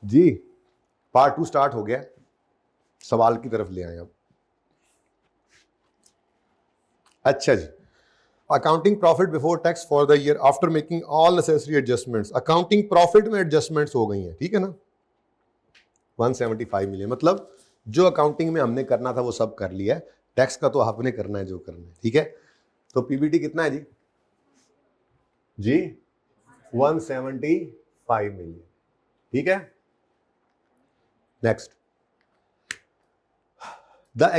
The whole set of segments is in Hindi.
जी पार्ट 2 स्टार्ट हो गया, सवाल की तरफ ले आए अब। अच्छा जी, accounting profit before tax for the year after making all necessary adjustments. Accounting profit में एडजस्टमेंट्स हो गई हैं, ठीक है ना। 175 मिलियन, मतलब जो अकाउंटिंग में हमने करना था वो सब कर लिया है, टैक्स का तो आपने करना है जो करना है, ठीक है। तो पीबीटी कितना है जी? जी 175 मिलियन, ठीक है। Next, the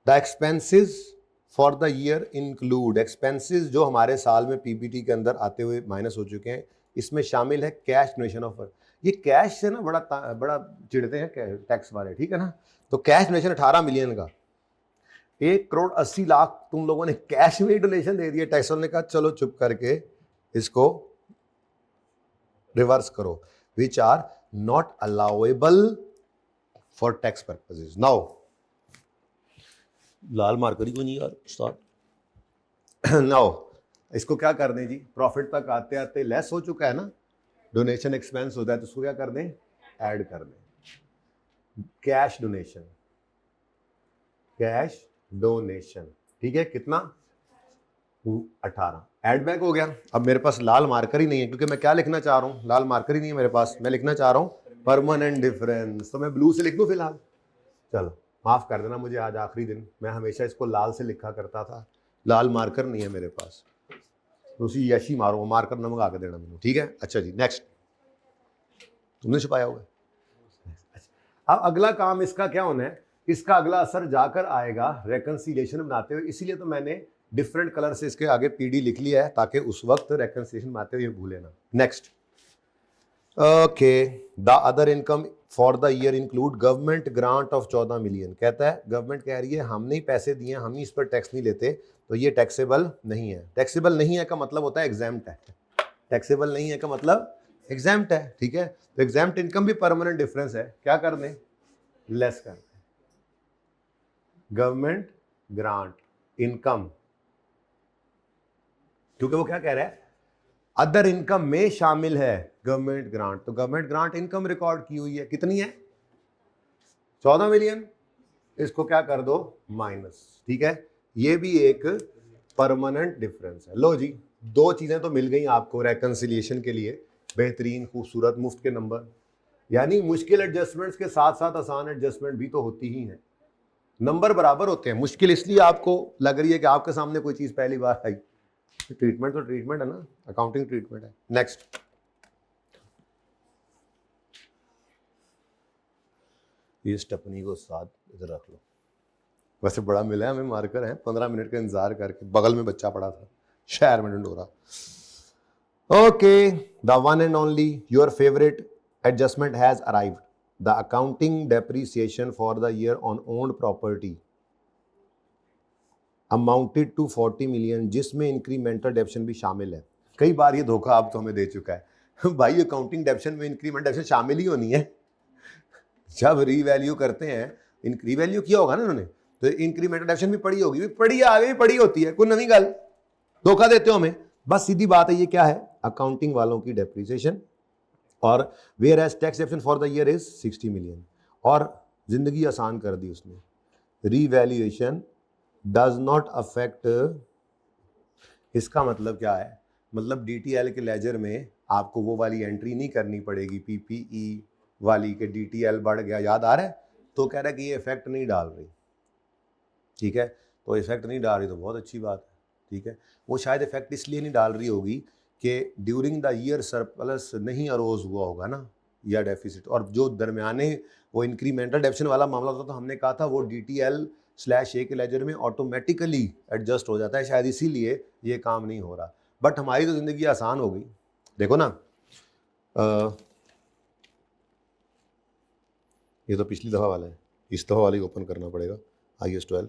expenses for the year include. Expenses जो हमारे साल में पीपीटी के अंदर आते हुए माइनस हो चुके हैं, इसमें शामिल है कैश डोनेशन ऑफ। ये कैश से ना बड़ा चिढ़ते हैं टैक्स वाले, ठीक है ना। तो कैश डोनेशन 18 मिलियन का, 1,80,00,000 तुम लोगों ने कैश में डोनेशन दे दिया। टैक्स वाले ने कहा चलो चुप करके इसको रिवर्स करो, which are not allowable for tax purposes. Now लाल मार्कर ही क्यों नहीं यार उस्ताद। नाउ इसको क्या कर दें जी, प्रॉफिट तक आते आते लेस हो चुका है ना, डोनेशन एक्सपेंस होता है, तो उसको क्या कर दें, ऐड कर दें। कैश डोनेशन, कैश डोनेशन, ठीक है, कितना 18 ऐड बैक हो गया। अब मेरे पास लाल मार्कर ही नहीं है, क्योंकि मैं क्या लिखना चाह रहा हूं, लाल मार्कर ही नहीं है मेरे पास, मैं लिखना चाह रहा हूं परमानेंट डिफरेंस। तो मैं ब्लू से लिख दूं फिलहाल। चलो माफ कर देना मुझे, आज आखिरी दिन, मैं हमेशा इसको लाल से लिखा करता था, लाल मार्कर नहीं है मेरे पास, तो उसी यशी मारो, मार्कर न मंगा के देना मैंने, ठीक है। अच्छा जी नेक्स्ट, तुमने छुपाया हुआ है। अब अगला काम इसका क्या होना है, इसका अगला असर जाकर आएगा रेकंसिलिएशन बनाते हुए, इसीलिए तो मैंने डिफरेंट कलर से इसके आगे पीडी लिख लिया है, ताकि उस वक्त रेकंसिलिएशन बनाते हुए भूले ना। Next, okay, the other income for the year include government grant of 14 million. कहता है गवर्नमेंट कह रही है हमने ही पैसे दिए, हम ही इस पर टैक्स नहीं लेते, तो ये टैक्सेबल नहीं है। टैक्सेबल नहीं है का मतलब होता है एग्जाम्प्ट है, टैक्सेबल नहीं है का मतलब एग्जाम्प्ट है, ठीक है। तो एग्जाम्प्ट इनकम भी परमानेंट डिफरेंस है, क्या कर दें, लेस कर दें। गवर्नमेंट ग्रांट इनकम, क्योंकि वो क्या कह रहा है, अदर इनकम में शामिल है गवर्नमेंट ग्रांट, तो गवर्नमेंट ग्रांट इनकम रिकॉर्ड की हुई है, कितनी है 14 मिलियन, इसको क्या कर दो माइनस, ठीक है। ये भी एक परमानेंट डिफरेंस है। लो जी, दो चीजें तो मिल गई आपको रेकंसिलिएशन के लिए, बेहतरीन खूबसूरत मुफ्त के नंबर। यानी मुश्किल एडजस्टमेंट्स के साथ साथ आसान एडजस्टमेंट भी तो होती ही हैं, नंबर बराबर होते हैं। मुश्किल इसलिए आपको लग रही है कि आपके सामने कोई चीज पहली बार आई, ट्रीटमेंट तो ट्रीटमेंट है ना, अकाउंटिंग ट्रीटमेंट है। नेक्स्ट, ये स्टेपनी को साथ इधर रख लो, वैसे बड़ा मिला है हमें मार्कर है, 15 मिनट का इंतजार करके, बगल में बच्चा पड़ा था शहर में ढंढोरा। Okay, the one and only your favourite adjustment has arrived, the accounting depreciation for the year on owned property amounted to 40 million, जिसमें इंक्रीमेंटल डेप्शन भी शामिल है। कई बार ये धोखा आप तो हमें दे चुका है भाई, अकाउंटिंग डेप्शन में इंक्रीमेंट डेप्शन शामिल ही होनी है। जब रीवैल्यू करते हैं, रीवैल्यू किया होगा ना उन्होंने, तो इंक्रीमेंटल डेप्शन भी पड़ी होगी, पड़ी है, आगे भी पड़ी होती है, कोई नवी गल, धोखा देते हो हमें, बस सीधी बात है। ये क्या है, अकाउंटिंग वालों की डेप्रिसिएशन, और whereas tax depreciation for the year is 60 million, और जिंदगी आसान कर दी उसने। रीवैल्यूएशन डज नॉट अफेक्ट, इसका मतलब क्या है, मतलब डीटीएल के लेजर में आपको वो वाली एंट्री नहीं करनी पड़ेगी, पीपीई वाली के डीटीएल बढ़ गया, याद आ रहा है, तो कह रहा है कि ये इफेक्ट नहीं डाल रही, ठीक है। तो इफेक्ट नहीं डाल रही तो बहुत अच्छी बात है, ठीक है। वो शायद इफेक्ट इसलिए नहीं डाल रही होगी कि ड्यूरिंग द ईयर सरप्लस नहीं अरोज हुआ होगा ना, या डेफिसिट, और जो दरमियाने वो इंक्रीमेंटल डेप्शन वाला मामला होता, तो हमने कहा था वो DTL/A के लेजर में ऑटोमेटिकली एडजस्ट हो जाता है, शायद इसीलिए ये काम नहीं हो रहा। बट हमारी तो ज़िंदगी आसान हो गई, देखो ना। ये तो पिछली दफ़ा वाला है, इस दफ़ा वाली ओपन करना पड़ेगा, IAS 12।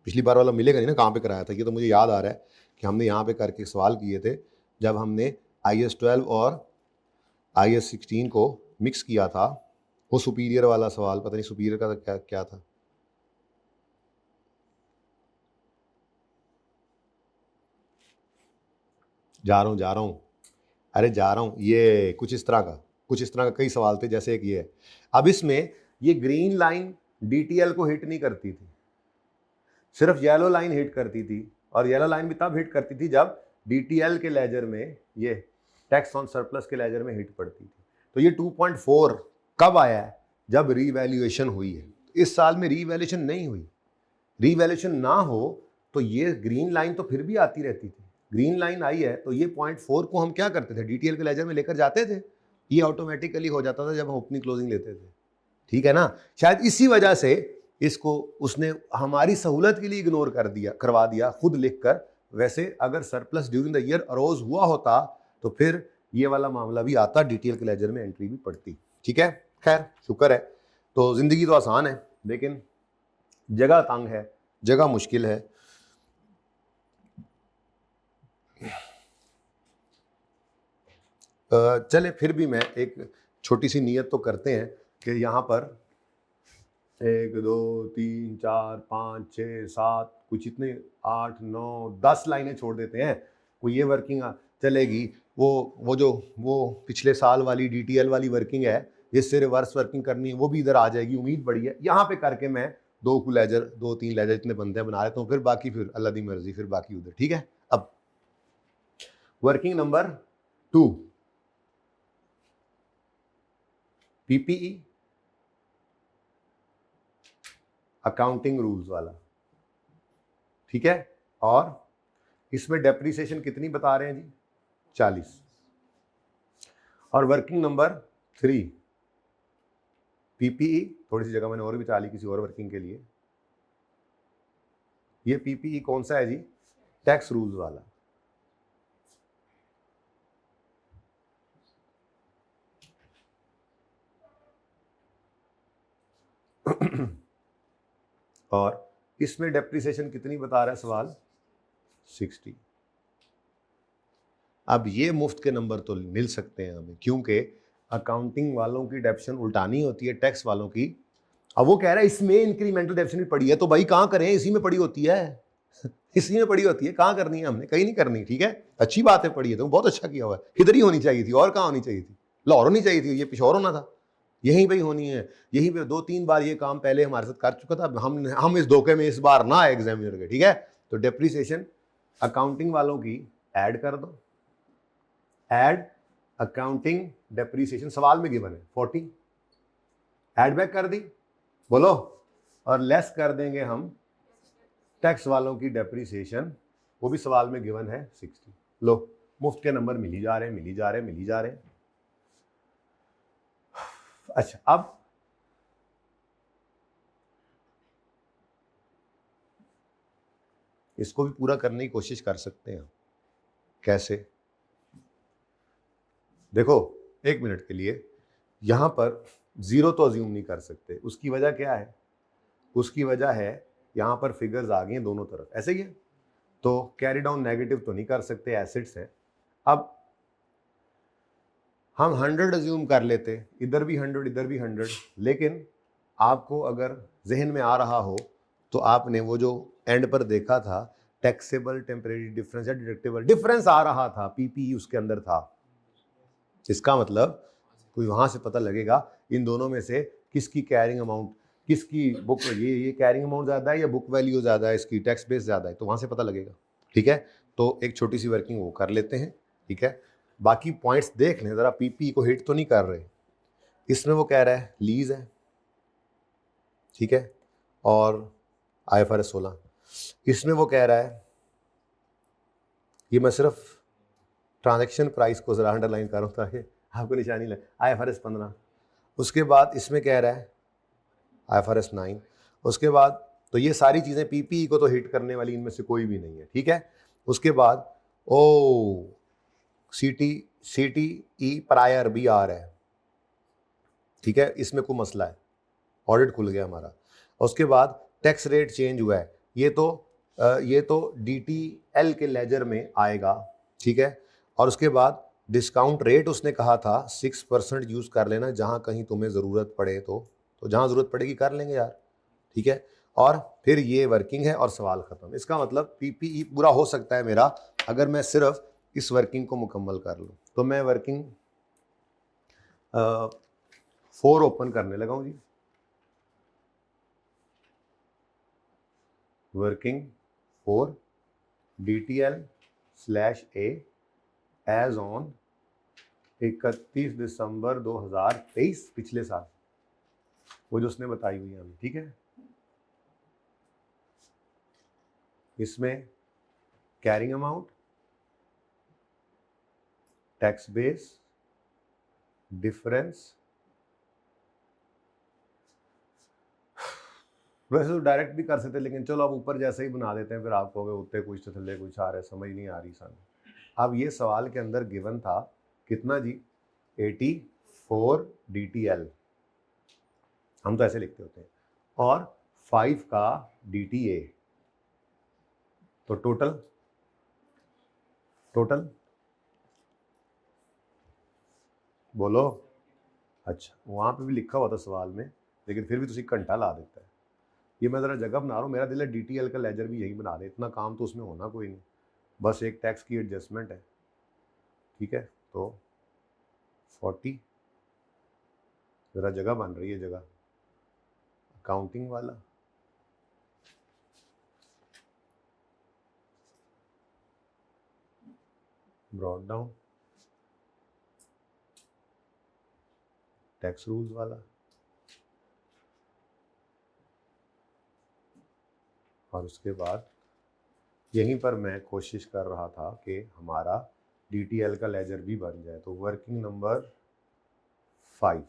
पिछली बार वाला मिलेगा नहीं ना, कहाँ पे कराया था, ये तो मुझे याद आ रहा है कि हमने यहाँ पे करके सवाल किए थे, जब हमने IAS 12 और IAS 16 को मिक्स किया था, वो सुपीरियर वाला सवाल, पता नहीं सुपीरियर का क्या क्या था, जा रहा हूँ, अरे जा रहा हूँ, ये कुछ इस तरह का, कुछ इस तरह का कई सवाल थे, जैसे एक ये है। अब इसमें ये ग्रीन लाइन DTL को हिट नहीं करती थी, सिर्फ येलो लाइन हिट करती थी, और येलो लाइन भी तब हिट करती थी जब DTL के लेजर में, ये टैक्स ऑन सरप्लस के लेजर में हिट पड़ती थी। तो ये 2.4 कब आया है? जब रीवैल्यूएशन हुई है। इस साल में रीवैल्यूएशन नहीं हुई, रीवैल्यूएशन ना हो तो ये ग्रीन लाइन तो फिर भी आती रहती थी। ग्रीन लाइन आई है तो ये 0.4 को हम क्या करते थे, DTL के लेजर में लेकर जाते थे, ये ऑटोमेटिकली हो जाता था जब हम ओपनिंग क्लोजिंग लेते थे, ठीक है ना। शायद इसी वजह से इसको उसने हमारी सहूलत के लिए इग्नोर करवा दिया खुद लिखकर। वैसे अगर surplus during the year arose हुआ होता तो फिर ये वाला मामला भी आता, DTL के लेजर में एंट्री भी पड़ती, ठीक है। खैर शुक्र है। तो जिंदगी तो आसान है, लेकिन जगह तंग है, जगह मुश्किल है। चले फिर भी मैं एक छोटी सी नियत तो करते हैं कि यहाँ पर 1 2 3 4 5 6 7 कुछ इतने 8 9 10 लाइनें छोड़ देते हैं। कोई ये वर्किंग चलेगी, वो पिछले साल वाली DTL वाली वर्किंग है, जिससे रिवर्स वर्किंग करनी है, वो भी इधर आ जाएगी, उम्मीद बड़ी है। यहाँ पे करके मैं 2 लेजर 2-3 लेजर इतने बनते हैं बना लेता हूँ, फिर बाकी फिर अल्लाह दी मर्जी, फिर बाकी उधर, ठीक है। अब working number 2, PPE accounting rules वाला, ठीक है। और इसमें डेप्रिसिएशन कितनी बता रहे हैं जी? 40। और वर्किंग नंबर 3 PPE, थोड़ी सी जगह मैंने और भी डाली किसी और वर्किंग के लिए। ये PPE कौन सा है जी? टैक्स रूल्स वाला। और इसमें डेप्रिसिएशन कितनी बता रहा है सवाल? 60। अब ये मुफ्त के नंबर तो मिल सकते हैं हमें, क्योंकि अकाउंटिंग वालों की डेप्शन उल्टानी होती है टैक्स वालों की। अब वो कह रहा है इसमें इंक्रीमेंटल डेप्शन भी पड़ी है, तो भाई कहाँ करें, इसी में पड़ी होती है इसी में पड़ी होती है, कहाँ करनी है हमने? कहीं नहीं करनी, ठीक है। अच्छी बात है, पड़ी है तो बहुत अच्छा किया हुआ है, इधर ही होनी चाहिए थी, और कहाँ होनी चाहिए थी? लाहौर होनी चाहिए थी, ये पिशौर होना था, यहीं पे ही होनी है। यहीं पे 2-3 बार ये काम पहले हमारे साथ कर चुका था, हम इस धोखे में इस बार ना आए एग्जामिनर के, ठीक है। तो डेप्रिसिएशन अकाउंटिंग वालों की ऐड कर दो, ऐड अकाउंटिंग डेप्रिसिएशन, सवाल में गिवन है 40, ऐड बैक कर दी, बोलो, और लेस कर देंगे हम टैक्स वालों की डेप्रिसिएशन, वो भी सवाल में गिवन है 60। लो, मुफ्त के नंबर मिल ही जा रहे हैं, मिल ही जा रहे हैं, मिल ही जा रहे हैं। अच्छा, अब इसको भी पूरा करने की कोशिश कर सकते हैं। कैसे? देखो, 1 मिनट के लिए यहां पर जीरो तो अज्यूम नहीं कर सकते। उसकी वजह क्या है? उसकी वजह है यहां पर फिगर्स आ गए हैं दोनों तरफ, ऐसे ही है, तो कैरी डाउन नेगेटिव तो नहीं कर सकते, एसिड्स है। अब हम 100 अज्यूम कर लेते, इधर भी 100 इधर भी 100, लेकिन आपको अगर जहन में आ रहा हो तो आपने वो जो एंड पर देखा था टैक्सेबल टेम्परेरी डिफरेंस या डिडक्टेबल डिफरेंस आ रहा था, PPE उसके अंदर था। इसका मतलब कोई वहां से पता लगेगा इन दोनों में से किसकी कैरिंग अमाउंट, किसकी बुक, ये कैरिंग अमाउंट ज़्यादा है या बुक वैल्यू ज़्यादा है, इसकी टैक्स बेस ज़्यादा है, तो वहाँ से पता लगेगा, ठीक है। तो एक छोटी सी वर्किंग वो कर लेते हैं, ठीक है। बाकी पॉइंट्स देख लें ज़रा, PPE को हिट तो नहीं कर रहे। इसमें वो कह रहा है लीज है, ठीक है, और IFRS 16। इसमें वो कह रहा है, ये मैं सिर्फ ट्रांजैक्शन प्राइस को ज़रा अंडरलाइन कर रहा हूँ ताकि आपको निशानी लगे, IFRS 15। उसके बाद इसमें कह रहा है IFRS 9। उसके बाद तो ये सारी चीज़ें PPE को तो हिट करने वाली इनमें से कोई भी नहीं है, ठीक है। उसके बाद CTE प्रायर भी आ रहा है, ठीक है, इसमें कोई मसला है, ऑडिट खुल गया हमारा। उसके बाद टैक्स रेट चेंज हुआ है, ये तो DTL के लेजर में आएगा, ठीक है। और उसके बाद डिस्काउंट रेट उसने कहा था 6% यूज़ कर लेना, जहाँ कहीं तुम्हें ज़रूरत पड़े तो जहाँ ज़रूरत पड़ेगी कर लेंगे यार, ठीक है। और फिर ये वर्किंग है और सवाल ख़त्म। इसका मतलब PPE पूरा हो सकता है मेरा अगर मैं सिर्फ इस वर्किंग को मुकम्मल कर लूँ। तो मैं वर्किंग 4 ओपन करने लगा हूँ जी। वर्किंग 4 DTL/A एज ऑन 31 दिसंबर 2023, पिछले साल, वो जो उसने बताई हुई है हमें, ठीक है। इसमें carrying amount, tax base, difference, वैसे तो डायरेक्ट भी कर सकते, लेकिन चलो अब ऊपर जैसे ही बना देते हैं, फिर आप कहोगे उत्ते कुछ तो थल्ले कुछ आ रहा है, समझ नहीं आ रही सन। अब ये सवाल के अंदर गिवन था कितना जी, 84 DTL, हम तो ऐसे लिखते होते हैं, और 5 का DTA, तो टोटल बोलो। अच्छा, वहाँ पे भी लिखा हुआ था सवाल में, लेकिन फिर भी तुसी घंटा ला देता है। ये मैं ज़रा जगह बना रहा हूँ, मेरा दिल है DTL का लेजर भी यही बना दे, इतना काम तो उसमें होना कोई नहीं, बस एक टैक्स की एडजस्टमेंट है, ठीक है। तो 40, ज़रा जगह बन रही है, जगह अकाउंटिंग वाला, ब्रॉड डाउन, टैक्स रूल्स वाला, और उसके बाद यहीं पर मैं कोशिश कर रहा था कि हमारा DTL का लेजर भी बन जाए। तो वर्किंग नंबर 5,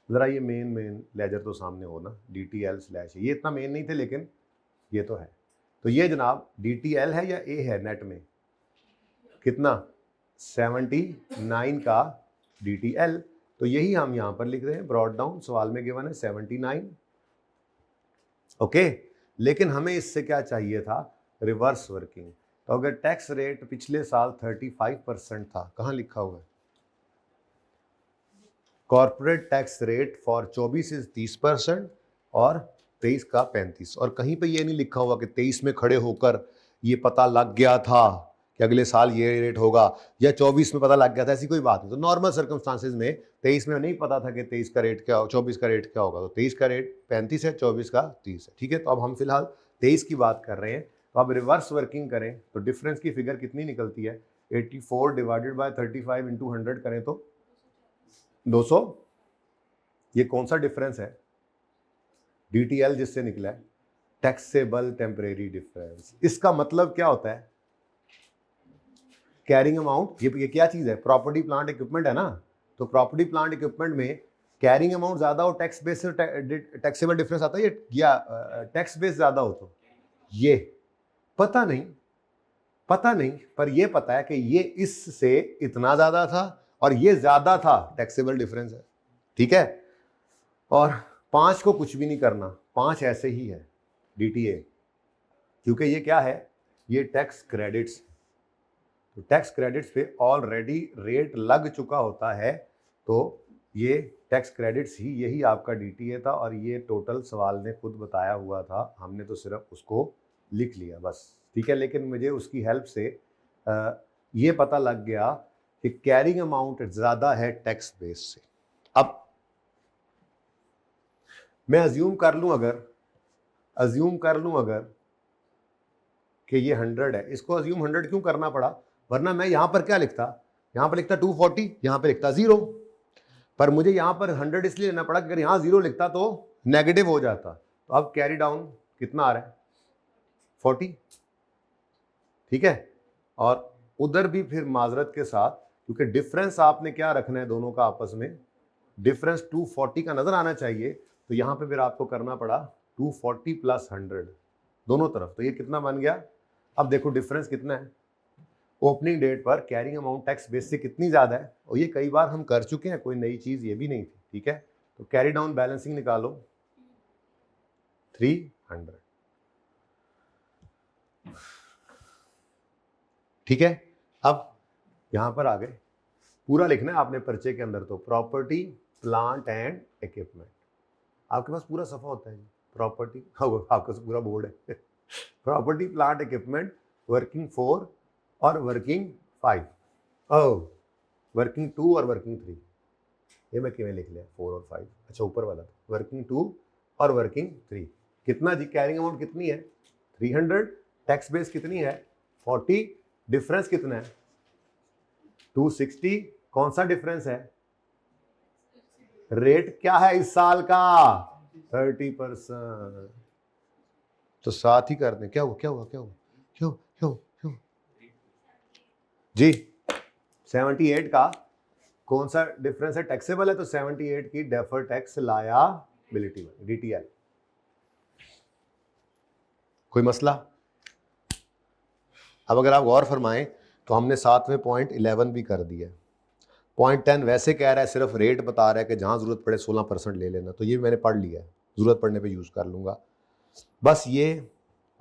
ज़रा ये मेन लेजर तो सामने हो ना, DTL/, ये इतना मेन नहीं थे लेकिन ये तो है। तो ये जनाब DTL है या A है नेट में, कितना 79 का DTL, तो यही हम यहाँ पर लिख रहे हैं, ब्रॉड डाउन सवाल में गिवन है 79, ओके। लेकिन हमें इससे क्या चाहिए था, रिवर्स वर्किंग। तो अगर टैक्स रेट पिछले साल 35% था, कहाँ लिखा हुआ है, corporate tax rate for 24 is 30% और 23 का 35, और कहीं पे ये नहीं लिखा हुआ कि 23 में खड़े होकर ये पता लग गया था कि अगले साल ये रेट होगा, या 24 में पता लग गया था, ऐसी कोई बात नहीं। तो नॉर्मल सर्कमस्टांसेस में 23 में नहीं पता था कि 23 का रेट क्या, 24 का रेट क्या होगा, तो 23 का रेट 35 है, 24 का 30 है, ठीक है। तो अब हम फिलहाल 23 की बात कर रहे हैं। तो अब रिवर्स वर्किंग करें तो डिफरेंस की फिगर कितनी निकलती है, 84 डिवाइडेड बाय 35 इंटू 100 करें तो 200। ये कौन सा डिफरेंस है, DTL जिससे निकला है, टैक्सेबल टेम्परेरी डिफरेंस। इसका मतलब क्या होता है, कैरिंग अमाउंट, ये क्या चीज है, प्रॉपर्टी प्लांट इक्विपमेंट है ना। तो प्रॉपर्टी प्लांट इक्विपमेंट में कैरिंग अमाउंट ज्यादा हो, टैक्स बेस से टैक्सेबल डिफरेंस आता है, या टैक्स बेस ज्यादा हो, तो ये पता नहीं, पर ये पता है कि ये इससे इतना ज्यादा था और ये ज्यादा था, टैक्सेबल डिफरेंस है, ठीक है। और 5 को कुछ भी नहीं करना, 5 ऐसे ही है DTA, क्योंकि ये क्या है, ये टैक्स क्रेडिट्स, तो टैक्स क्रेडिट्स पे ऑलरेडी रेट लग चुका होता है, तो ये टैक्स क्रेडिट्स ही यही आपका DTA था, और ये टोटल सवाल ने खुद बताया हुआ था, हमने तो सिर्फ उसको लिख लिया बस, ठीक है। लेकिन मुझे उसकी हेल्प से ये पता लग गया कि कैरिंग अमाउंट ज़्यादा है टैक्स बेस से। अब मैं अज्यूम कर लूं अगर कि ये 100 है, इसको अज्यूम 100 क्यों करना पड़ा, वरना मैं यहां पर क्या लिखता, यहां पर लिखता 240, यहां पर लिखता 0, पर मुझे यहां पर 100 इसलिए लेना पड़ा कि अगर यहां 0 लिखता तो नेगेटिव हो जाता। तो अब कैरी डाउन कितना आ रहा है, 40, ठीक है। और उधर भी फिर माजरत के साथ, क्योंकि डिफरेंस आपने क्या रखना है दोनों का आपस में, डिफरेंस 240 का नजर आना चाहिए, तो यहां पे फिर आपको करना पड़ा 240 प्लस 100 दोनों तरफ, तो ये कितना बन गया। अब देखो डिफरेंस कितना है, ओपनिंग डेट पर कैरिंग अमाउंट टैक्स बेस से कितनी ज्यादा है, और ये कई बार हम कर चुके हैं, कोई नई चीज ये भी नहीं थी, ठीक है। तो कैरी डाउन बैलेंसिंग निकालो 300, ठीक है। अब यहां पर आ गए, पूरा लिखना है आपने पर्चे के अंदर, तो प्रॉपर्टी प्लांट एंड इक्विपमेंट, आपके पास पूरा सफा होता है जी, प्रॉपर्टी, आपका पूरा बोर्ड है प्रॉपर्टी प्लांट इक्विपमेंट वर्किंग 4 और वर्किंग 5, वर्किंग 2 और वर्किंग 3, ये मैं किमें लिख लिया 4 और 5, अच्छा ऊपर वाला वर्किंग 2 और वर्किंग 3, कितना जी कैरिंग अमाउंट कितनी है 300, टैक्स बेस कितनी है 40, डिफरेंस कितना है 260, कौन सा डिफरेंस है, रेट क्या है इस साल का 30%, तो साथ ही कर दें, क्या हुआ क्या हुआ क्या हुआ क्यों क्यों क्यों जी 78 का कौन सा डिफरेंस है, टैक्सेबल है, तो 78 की डेफर्ड टैक्स लायबिलिटी में डीटीएल, कोई मसला। अब अगर आप गौर फरमाएं तो हमने 7वें पॉइंट 11 भी कर दिया, पॉइंट 10 वैसे कह रहा है सिर्फ रेट बता रहा है कि जहां जरूरत पड़े 16% ले लेना, तो ये मैंने पढ़ लिया है, जरूरत पड़ने पे यूज कर लूंगा। बस ये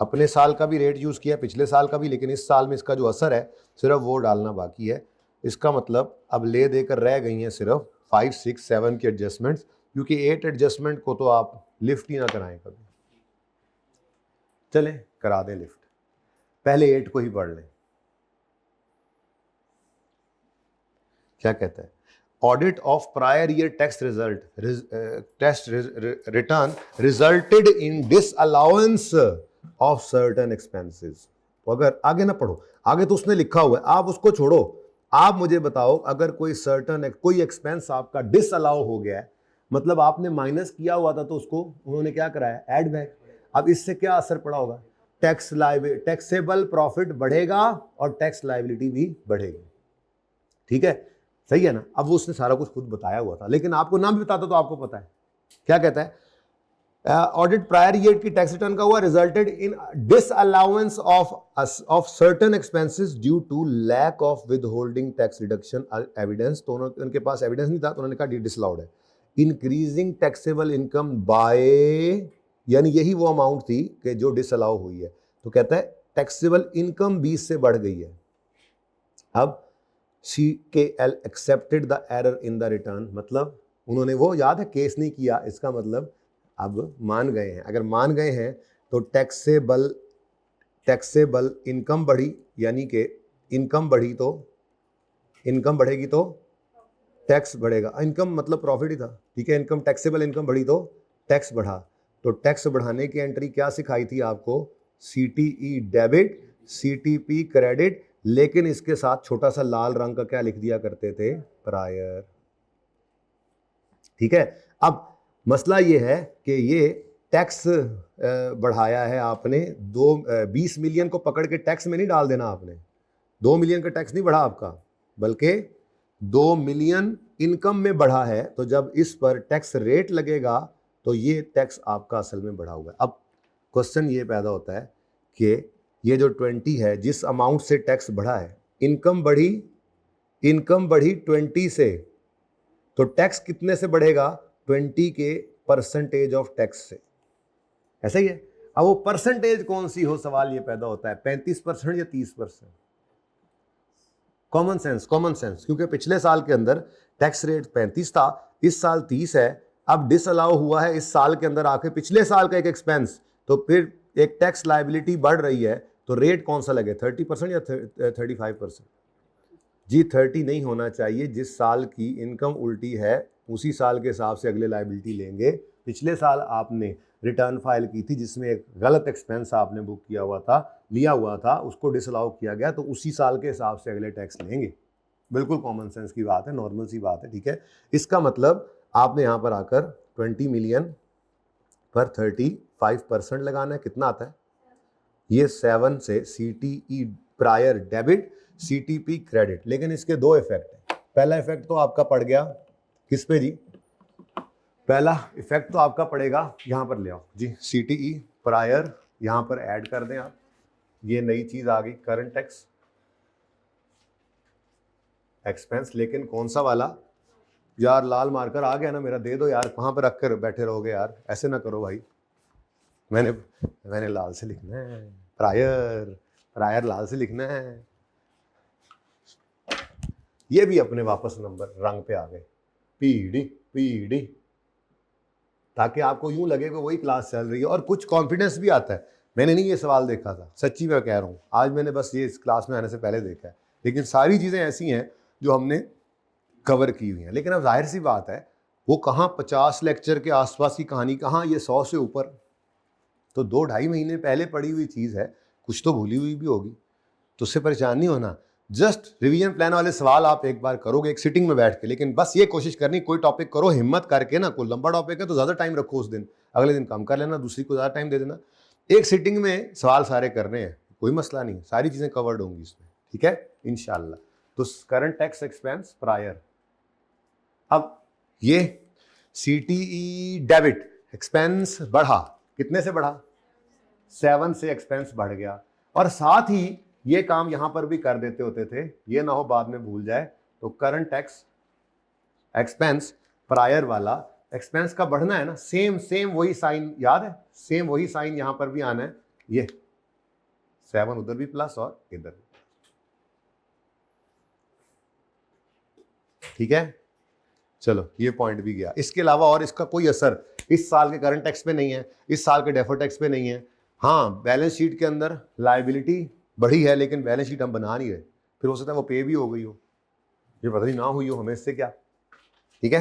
अपने साल का भी रेट यूज किया, पिछले साल का भी, लेकिन इस साल में इसका जो असर है सिर्फ वो डालना बाकी है। इसका मतलब अब ले देकर रह गई हैं सिर्फ 5, 6, 7 की एडजस्टमेंट्स, क्योंकि 8 एडजस्टमेंट को तो आप लिफ्ट ही ना कराएं कभी। चलें करा दें लिफ्ट, पहले 8 को ही पढ़ लें। क्या कहता है, audit of prior year tax return resulted in disallowance of certain expenses. तो अगर आगे ना पढ़ो, आगे तो उसने लिखा हुआ है, आप उसको छोड़ो, आप मुझे बताओ अगर कोई सर्टेन कोई एक्सपेंस आपका डिसअलाउ हो गया है, मतलब आपने माइनस किया हुआ था तो उसको उन्होंने क्या कराया ऐड बैक, अब इससे क्या असर पड़ा होगा, टैक्सेबल प्रॉफिट बढ़ेगा और टैक्स लायबिलिटी भी बढ़ेगी, ठीक है सही है ना। अब वो उसने सारा कुछ खुद बताया हुआ था, लेकिन आपको नाम भी बताता तो आपको पता है क्या कहता है, ऑडिट प्रायर ईयर की टैक्स रिटर्न का हुआ resulted in disallowance of certain expenses due to lack of withholding tax reduction evidence, तो उनके पास एविडेंस नहीं था तो उन्होंने कहा डिसअलाउड है। इंक्रीजिंग टैक्सेबल इनकम बाय, यानी यही वो अमाउंट थी कि जो डिसअलाउ हुई है, तो कहता है टैक्सेबल इनकम 20 से बढ़ गई है। अब CKL accepted the error in the return, मतलब उन्होंने वो याद है केस नहीं किया, इसका मतलब अब मान गए हैं, अगर मान गए हैं तो टैक्सेबल इनकम बढ़ी, यानी कि इनकम बढ़ी तो इनकम बढ़ेगी तो टैक्स बढ़ेगा, इनकम मतलब प्रॉफिट ही था, ठीक है, इनकम टैक्सेबल इनकम बढ़ी तो टैक्स बढ़ा, तो टैक्स बढ़ाने की एंट्री क्या सिखाई थी आपको, CTE डेबिट CTP क्रेडिट, लेकिन इसके साथ छोटा सा लाल रंग का क्या लिख दिया करते थे, प्रायर, ठीक है। अब मसला ये है कि ये टैक्स बढ़ाया है आपने, 20 मिलियन को पकड़ के टैक्स में नहीं डाल देना आपने, 2 मिलियन का टैक्स नहीं बढ़ा आपका, बल्कि 2 मिलियन इनकम में बढ़ा है, तो जब इस पर टैक्स रेट लगेगा तो ये टैक्स आपका असल में बढ़ा हुआ है। अब क्वेश्चन ये पैदा होता है कि ये जो 20 है, जिस अमाउंट से टैक्स बढ़ा है, इनकम बढ़ी 20 से, तो टैक्स कितने से बढ़ेगा, 20 के परसेंटेज ऑफ टैक्स से, ऐसा ही है। अब वो परसेंटेज कौन सी हो, सवाल ये पैदा होता है, 35% या 30%, कॉमन सेंस, क्योंकि पिछले साल के अंदर टैक्स रेट 35 था, इस साल 30 है, अब डिसअलाउ हुआ है इस साल के अंदर आके पिछले साल का एक एक्सपेंस, तो फिर एक टैक्स लायबिलिटी बढ़ रही है, तो रेट कौन सा लगे, 30% या 35%, जी 30 नहीं होना चाहिए, जिस साल की इनकम उल्टी है उसी साल के हिसाब से अगले लायबिलिटी लेंगे। पिछले साल आपने रिटर्न फाइल की थी जिसमें एक गलत एक्सपेंस आपने बुक किया हुआ था, लिया हुआ था, उसको डिसअलाउ किया गया, तो उसी साल के हिसाब से अगले टैक्स लेंगे, बिल्कुल कॉमन सेंस की बात है, नॉर्मल सी बात है, ठीक है। इसका मतलब आपने यहाँ पर आकर 20 मिलियन पर 35% लगाना है, कितना आता है, ये 7 से CTE prior debit CTP credit, लेकिन इसके दो इफेक्ट हैं। पहला इफेक्ट तो आपका पड़ गया किस पे जी, पहला इफेक्ट तो आपका पड़ेगा, यहां पर ले आओ जी, CTE प्रायर यहां पर ऐड कर दें आप, ये नई चीज आ गई, करंट टैक्स एक्सपेंस, लेकिन कौन सा वाला, यार लाल मार्कर आ गया ना मेरा, दे दो यार, कहां पर रख कर बैठे रहोगे यार, ऐसे ना करो भाई, मैंने लाल से लिखना है, प्रायर लाल से लिखना है। ये भी अपने वापस नंबर रंग पे आ गए, पीडी, ताकि आपको यूं लगे कि वही क्लास चल रही है और कुछ कॉन्फिडेंस भी आता है। मैंने नहीं ये सवाल देखा था, सच्ची मैं कह रहा हूं, आज मैंने बस ये इस क्लास में आने से पहले देखा है, लेकिन सारी चीजें ऐसी हैं जो हमने कवर की हुई हैं। लेकिन अब जाहिर सी बात है वो कहाँ 50 लेक्चर के आसपास की कहानी, कहाँ ये 100 से ऊपर, तो 2-2.5 महीने पहले पढ़ी हुई चीज़ है, कुछ तो भूली हुई भी होगी, तो उससे परेशान नहीं होना। जस्ट रिवीजन प्लान वाले सवाल आप एक बार करोगे एक सिटिंग में बैठ के, लेकिन बस ये कोशिश करनी कोई टॉपिक करो हिम्मत करके ना, कोई लंबा टॉपिक है तो ज़्यादा टाइम रखो उस दिन, अगले दिन कम कर लेना, दूसरी को ज़्यादा टाइम दे देना। एक सिटिंग में सवाल सारे करने हैं, कोई मसला नहीं, सारी चीज़ें कवर्ड होंगी इसमें, ठीक है इंशाल्लाह। तो करंट टैक्स एक्सपेंस प्रायर। अब ये CTE डेबिट एक्सपेंस बढ़ा, कितने से बढ़ा? 7 से एक्सपेंस बढ़ गया। और साथ ही ये काम यहां पर भी कर देते होते थे, ये ना हो बाद में भूल जाए। तो करंट टैक्स एक्सपेंस प्रायर वाला एक्सपेंस का बढ़ना है ना, सेम वही साइन याद है, सेम वही साइन यहां पर भी आना है, ये 7 उधर भी प्लस और इधर भी, ठीक है। चलो ये पॉइंट भी गया। इसके अलावा और इसका कोई असर इस साल के करंट टैक्स पे नहीं है, इस साल के डेफर्ड टैक्स पे नहीं है। हाँ बैलेंस शीट के अंदर लायबिलिटी बढ़ी है, लेकिन बैलेंस शीट हम बना नहीं रहे, फिर हो सकता है वो पे भी हो गई हो, ये पता नहीं ना हुई हो, हमें इससे क्या, ठीक है।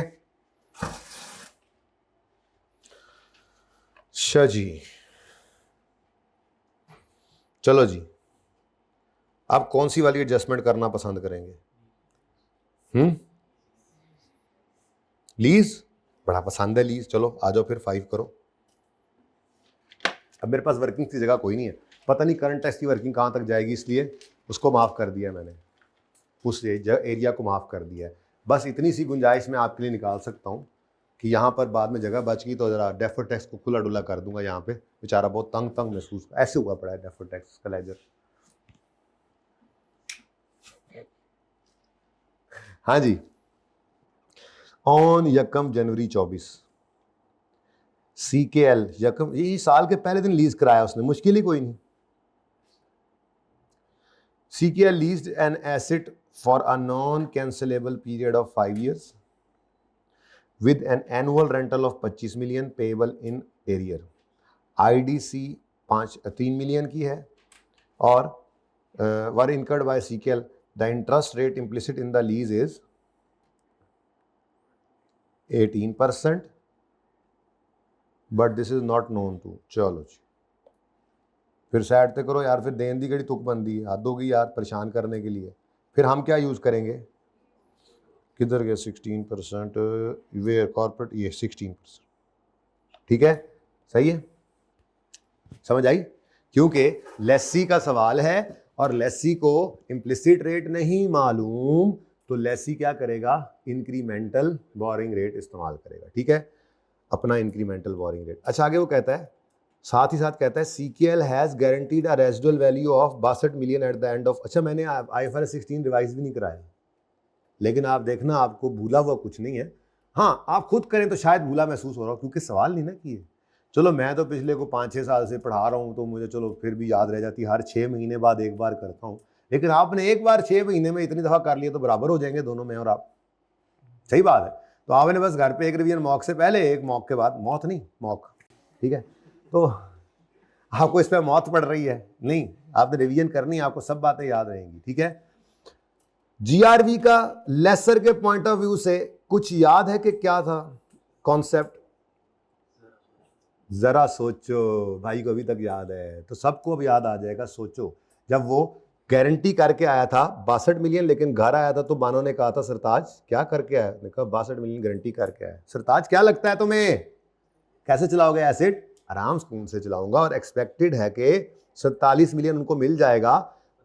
अच्छा जी, चलो जी, आप कौन सी वाली एडजस्टमेंट करना पसंद करेंगे? लीज, बड़ा पसंद है लीज, चलो आ जाओ फिर 5 करो। अब मेरे पास वर्किंग की जगह कोई नहीं है, पता नहीं करंट टैक्स की वर्किंग कहाँ तक जाएगी, इसलिए उसको माफ़ कर दिया मैंने, उस एरिया को माफ़ कर दिया है। बस इतनी सी गुंजाइश मैं आपके लिए निकाल सकता हूँ कि यहाँ पर बाद में जगह बच गई तो ज़रा डेफर्ड टैक्स को खुला डुला कर दूंगा। यहाँ पे बेचारा बहुत तंग महसूस ऐसे हुआ पड़ा है डेफर्ड टैक्स का लेजर। हाँ जी, ऑन 1 जनवरी 24 CKL यकम, यही साल के पहले दिन लीज कराया उसने, मुश्किल ही कोई नहीं। CKL leased an asset for a non cancellable period of 5 years with an annual rental of 25 million payable in arrear। IDC 3 million की है और were incurred by CKL। The interest rate implicit in the lease is 18%, but this is not known to। चलो जी, फिर साइड पे करो यार, फिर देन दी गड़ी तुक बंदी है, हद होगी यार परेशान करने के लिए। फिर हम क्या यूज़ करेंगे, किधर गए 16%, वेयर कॉर्पोरेट, ये 16%, ठीक है सही है, समझ आई। क्योंकि लेसी का सवाल है और लेसी को इम्प्लिसिट रेट नहीं मालूम, तो लेसी क्या करेगा, इंक्रीमेंटल बोरिंग रेट इस्तेमाल करेगा, ठीक है, अपना इंक्रीमेंटल बोरिंग रेट। अच्छा आगे वो कहता है, साथ ही साथ कहता है CKL has guaranteed a residual value of 62 million at the end of. अच्छा मैंने IFRS 16 रिवाइज भी नहीं कराया, लेकिन आप देखना आपको भूला हुआ कुछ नहीं है। हाँ आप खुद करें तो शायद भूला महसूस हो रहा हो, क्योंकि सवाल नहीं ना किए। चलो मैं तो पिछले को 5-6 साल से पढ़ा रहा हूँ, तो मुझे चलो फिर भी याद रह जाती, हर 6 महीने बाद एक बार करता हूँ, लेकिन आपने एक बार 6 महीने में इतनी दफ़ा कर लिया तो बराबर हो जाएंगे दोनों में और आप, सही बात है। तो आपने बस घर पे एक रिवीजन मॉक से पहले, एक मॉक के बाद, मौत नहीं मॉक, ठीक है। तो आपको इस पर मौत पड़ रही है नहीं, आपने रिवीजन करनी, आपको सब बातें याद रहेंगी, ठीक है। GRV का लेसर के पॉइंट ऑफ व्यू से कुछ याद है कि क्या था कॉन्सेप्ट? जरा सोचो, भाई को अभी तक याद है तो सबको अब याद आ जाएगा। सोचो जब वो गारंटी करके आया था 62 मिलियन, लेकिन घर आया था तो बानो ने कहा था सरताज क्या करके आया, ने कहा 62 मिलियन गारंटी करके आया। सरताज क्या लगता है तुम्हें, कैसे चलाओगे एसेट? आराम सुकून से चलाऊंगा, और एक्सपेक्टेड है कि 47 मिलियन उनको मिल जाएगा,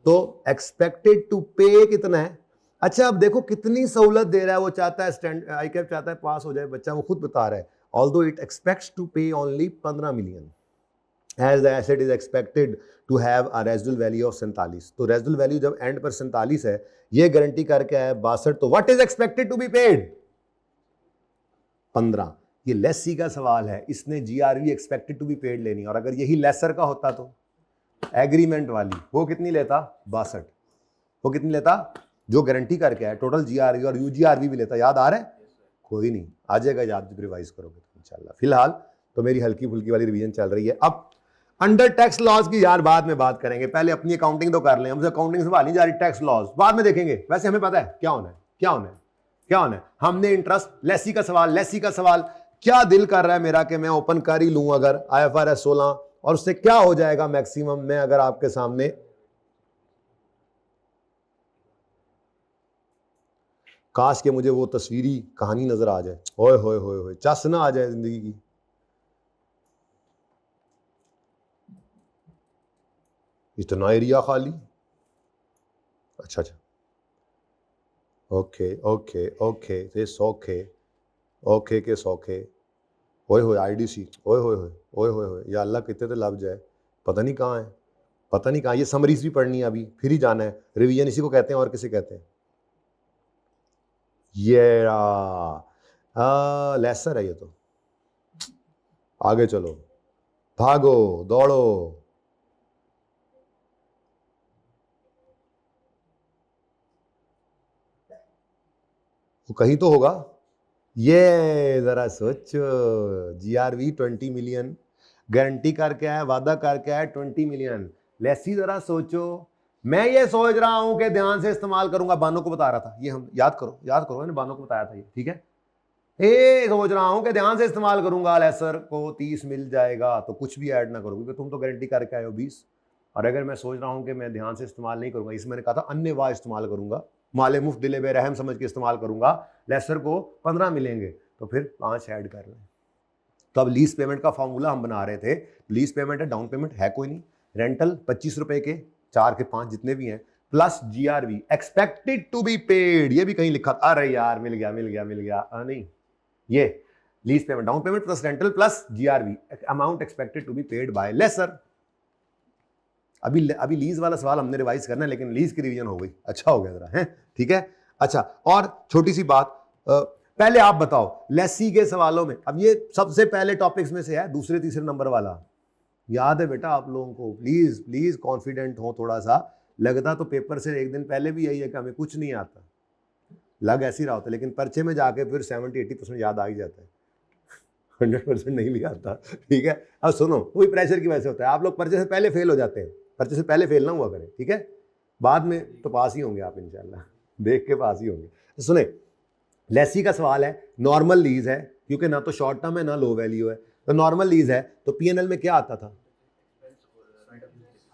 तो एक्सपेक्टेड टू पे कितना है? अच्छा अब देखो कितनी सहूलत दे रहा है, वो चाहता है ICAP चाहता है पास हो जाए बच्चा, वो खुद बता रहा है, although it expects to pay only 15 million as the asset is expected to have a residual value of 47। तो residual value जब एंड पर 47 है, ये गारंटी करके आया 62, तो what is expected to be paid? 15। ये लेसी का सवाल है, इसने GRV expected to be paid लेनी, और अगर यही लेसर का होता तो एग्रीमेंट वाली वो कितनी लेता? 62। वो कितनी लेता जो गारंटी करके आया? टोटल GRV और UGRV भी लेता। याद आ रहा है? कोई नहीं, आ जाएगा याद जब रिवाइज करोगे तो इंशाल्लाह। फिलहाल तो मेरी हल्की फुल्की वाली रिवीजन चल रही है। अब अंडर टैक्स लॉज की यार बाद में बात करेंगे, पहले अपनी अकाउंटिंग तो कर लें, हमसे अकाउंटिंग संभाल नहीं जा रही, टैक्स लॉज बाद में देखेंगे। वैसे हमें पता है क्या होना है, क्या होना है, क्या होना है, हमने इंटरेस्ट लेसी का सवाल क्या दिल कर रहा है मेरा कि मैं ओपन कर ही लूं अगर IFRS 16, और उससे क्या हो जाएगा मैक्सिमम में अगर आपके सामने काश के मुझे वो तस्वीरी कहानी नजर आ जाए, ओए होए होए होए, चस ना आ जाए जिंदगी की। इतना एरिया खाली, अच्छा ओके ओके ओके ये सौखे ओके के सौखे, ओए होए IDC, ओए होए होए ओए होए होए, या अल्लाह कितने तो लग जाए, पता नहीं कहाँ है, पता नहीं कहाँ। ये समरीज भी पढ़नी है अभी, फिर ही जाना है, रिवीजन इसी को कहते हैं और किसे कहते हैं। ये लेसर है ये तो, आगे चलो, भागो दौड़ो, वो कहीं तो होगा। ये जरा सोचो, GRV 20 मिलियन गारंटी करके आया, वादा करके आया 20 मिलियन। लेसी जरा सोचो, मैं ये सोच रहा हूं कि ध्यान से इस्तेमाल करूंगा, बानो को बता रहा था ये, हम याद करो मैंने बानो को बताया था ये, ठीक है। सोच रहा हूं कि ध्यान से इस्तेमाल करूंगा, लेसर को 30 मिल जाएगा तो कुछ भी ऐड ना करो, क्योंकि तुम तो गारंटी करके आए हो 20। और अगर मैं सोच रहा हूं कि मैं ध्यान से इस्तेमाल नहीं करूंगा, इसमें मैंने कहा था अन्य वाह इस्तेमाल करूंगा, माले मुफ्त दिले बेरहम समझ के इस्तेमाल करूंगा, लेसर को 15 मिलेंगे तो फिर 5 ऐड कर रहे हैं। तो अब लीज पेमेंट का फॉर्मूला हम बना रहे थे, लीज पेमेंट है, डाउन पेमेंट है कोई नहीं, रेंटल 25 रुपए के 4 के 5 जितने भी हैं, plus GRV expected to be paid, ये भी कहीं लिखा था, अरे यार मिल गया नहीं, ये lease payment down payment plus rental plus GRV amount expected to be paid by lessor. अभी लीज वाला सवाल हमने रिवाइज करना है, लेकिन लीज की रिवीजन हो गई, अच्छा हो गया जरा है, ठीक है। अच्छा, और छोटी सी बात, पहले आप बताओ लेसी के सवालों में, अब ये सबसे पहले टॉपिक्स में से है, दूसरे तीसरे नंबर वाला याद है बेटा आप लोगों को, प्लीज प्लीज कॉन्फिडेंट हो थोड़ा सा। लगता तो पेपर से एक दिन पहले भी यही है कि हमें कुछ नहीं आता, लग ऐसी रहा होता है, लेकिन पर्चे में जाके फिर 70-80% याद आ ही जाता है, 100% नहीं भी आता, ठीक है। अब सुनो, वही प्रेशर की वजह से होता है, आप लोग पर्चे से पहले फेल हो जाते हैं, पर्चे से पहले फेल ना हुआ करें, ठीक है। बाद में तो पास ही होंगे आप इंशाल्लाह, देख के पास ही होंगे। तो सुने, लेसी का सवाल है, नॉर्मल लीज है, क्योंकि ना तो शॉर्ट टर्म है ना लो वैल्यू है, तो नॉर्मल लीज है, तो PNL में क्या आता था,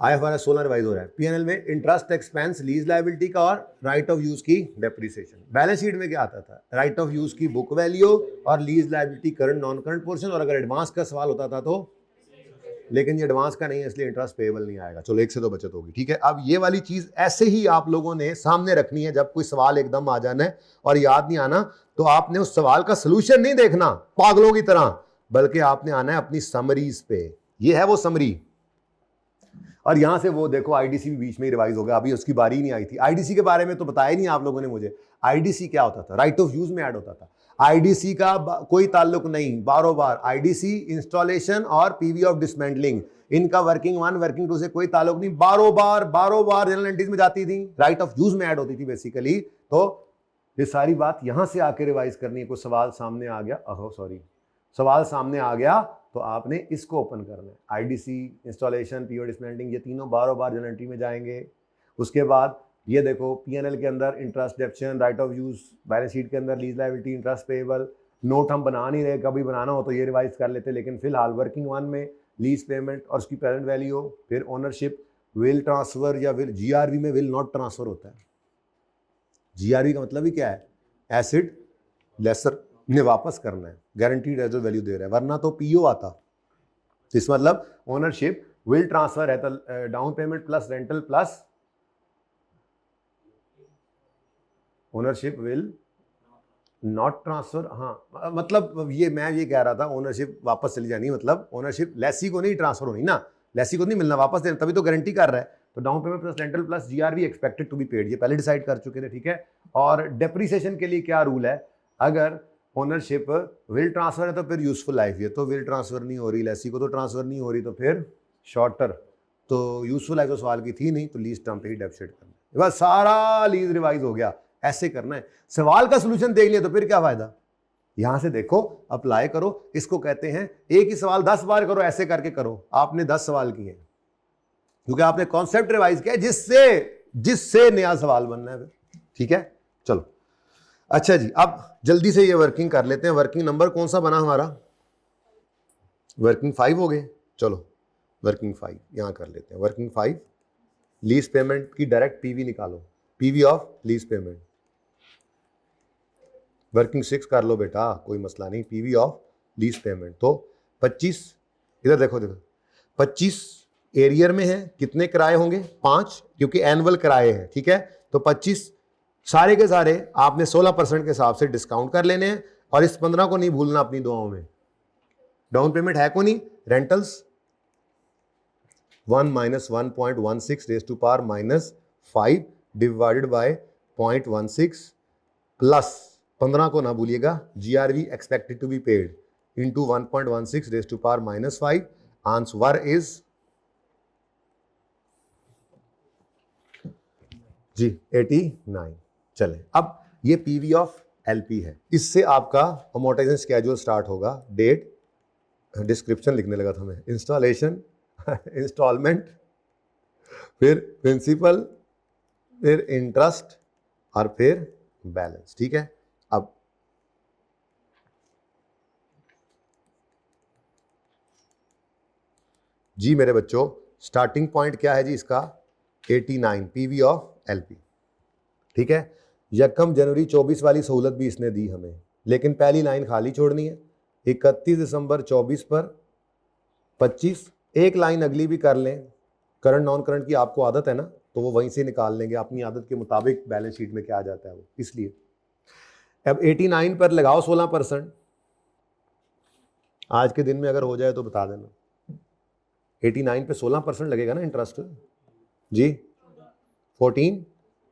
IFRS 16 रिवाइज हो रहा है, PNL में इंटरेस्ट एक्सपेंस लीज लायबिलिटी का और राइट ऑफ यूज की डेप्रिसिएशन। बैलेंस शीट में क्या आता था, राइट ऑफ यूज की बुक वैल्यू और lease liability current non current portion, और अगर एडवांस का सवाल होता था तो, लेकिन ये एडवांस का नहीं है इसलिए इंटरेस्ट पेएबल नहीं आएगा, चलो 1 से 2 बचत होगी, ठीक है। अब ये वाली चीज ऐसे ही आप लोगों ने सामने रखनी है, जब कोई सवाल एकदम आ जाना है और याद नहीं आना, तो आपने उस सवाल का सोल्यूशन नहीं देखना पागलों की तरह, बल्कि आपने आना है अपनी समरीज पे, ये है वो समरी। और यहां से वो देखो IDC भी बीच में ही रिवाइज हो गया, अभी उसकी बारी ही नहीं आई थी, IDC के बारे में तो बताया नहीं आप लोगों ने मुझे। IDC क्या होता था, राइट ऑफ यूज में ऐड होता था, IDC का कोई ताल्लुक नहीं, बारों बार IDC इंस्टॉलेशन और PV ऑफ डिसमेंटलिंग, इनका वर्किंग 1 वर्किंग 2 से कोई ताल्लुक नहीं, बारों बार जनरल एंट्रीज में जाती थी, राइट ऑफ यूज में ऐड होती थी बेसिकली। तो ये सारी बात यहां से आके रिवाइज करनी है। कोई सवाल सामने आ गया, सवाल सामने आ गया तो आपने इसको ओपन करना है, IDC इंस्टॉलेशन PV डिसमेंटलिंग, ये तीनों बारों बार जनरल एंट्री में जाएंगे। उसके बाद ये देखो PNL के अंदर interest डेप्शन, right of use, balance sheet के अंदर lease liability, interest payable, note हम बना नहीं रहे, कभी बनाना हो तो ये रिवाइज कर लेते, लेकिन फिलहाल वर्किंग 1 में लीज पेमेंट और उसकी प्रेजेंट वैल्यू, फिर ओनरशिप, विल ट्रांसफर या विल, GRV में विल नॉट ट्रांसफर होता है। GRV का मतलब ही क्या है, एसिड लेसर ने वापस करना है, गारंटीड रेजर्व वैल्यू दे रहा है, वरना तो PO आता। इस मतलब ओनरशिप विल ट्रांसफर है तो down payment plus rental plus ownership will not transfer. हाँ मतलब ये मैं ये कह रहा था, ओनरशिप वापस चली जानी, मतलब ओनरशिप लेसी को नहीं ट्रांसफर होनी ना, लेसी को नहीं मिलना, वापस देना, तभी तो गारंटी कर रहा है। तो down payment plus rental plus GRV expected to be paid, ये पहले डिसाइड कर चुके थे, ठीक है। और डेप्रिसिएशन के लिए क्या रूल है, अगर ओनरशिप विल ट्रांसफर है तो फिर यूजफुल लाइफ, ये तो विल ट्रांसफर नहीं हो रही, लेसी को तो ट्रांसफर नहीं हो रही, तो फिर शॉर्टर, तो यूजफुल लाइफ तो सवाल की थी नहीं, तो लीज टर्म पे ही डेप्सिट करना है, बस सारा लीज रिवाइज हो गया, ऐसे करना है। सवाल का सोल्यूशन देख लिया तो फिर क्या फायदा, यहां से देखो अप्लाई करो, इसको कहते हैं एक ही सवाल 10 बार करो, ऐसे करके करो, आपने 10 सवाल किए क्योंकि आपने कॉन्सेप्ट रिवाइज किया, जिससे नया सवाल बनना है, ठीक है। चलो अच्छा जी, अब जल्दी से ये वर्किंग कर लेते हैं। वर्किंग नंबर कौन सा बना हमारा? वर्किंग 5 हो गए। चलो वर्किंग 5 यहां कर लेते हैं। वर्किंग 5 लीज पेमेंट की डायरेक्ट पीवी निकालो, PV of lease payment. Working 6 कर लो बेटा, कोई मसला नहीं। पीवी ऑफ लीज पेमेंट तो 25, इधर देखो देखो 25 एरियर में है, कितने किराए होंगे? 5, क्योंकि एनुअल किराए हैं, ठीक है। तो 25 सारे के सारे आपने 16% के हिसाब से डिस्काउंट कर लेने हैं, और इस 15 को नहीं भूलना अपनी दुआओं में। डाउन पेमेंट है को नहीं, rentals 1 minus 1.16 raise to power minus 5 divided by 0.16 plus 15 को ना भूलिएगा, GRV expected to be paid into 1.16 raise to power minus 5। Answer is जी 89। चले, अब ये पीवी ऑफ एलपी है, इससे आपका अमोर्टाइजेशन स्केड्यूल स्टार्ट होगा। डेट, डिस्क्रिप्शन लिखने लगा था मैं, इंस्टॉलेशन, इंस्टॉलमेंट, फिर प्रिंसिपल, फिर इंटरेस्ट और फिर बैलेंस, ठीक है। अब जी मेरे बच्चों, स्टार्टिंग पॉइंट क्या है जी इसका? 89 पीवी ऑफ एलपी, ठीक है। यकम जनवरी 24 वाली सहूलत भी इसने दी हमें, लेकिन पहली लाइन खाली छोड़नी है। 31 दिसंबर 24 पर 25, एक लाइन अगली भी कर लें। करंट नॉन करंट की आपको आदत है ना, तो वो वहीं से निकाल लेंगे अपनी आदत के मुताबिक बैलेंस शीट में क्या आ जाता है वो, इसलिए। अब 89 पर लगाओ 16%। आज के दिन में अगर हो जाए तो बता देना। 89 पे 16% लगेगा ना इंटरेस्ट जी, 14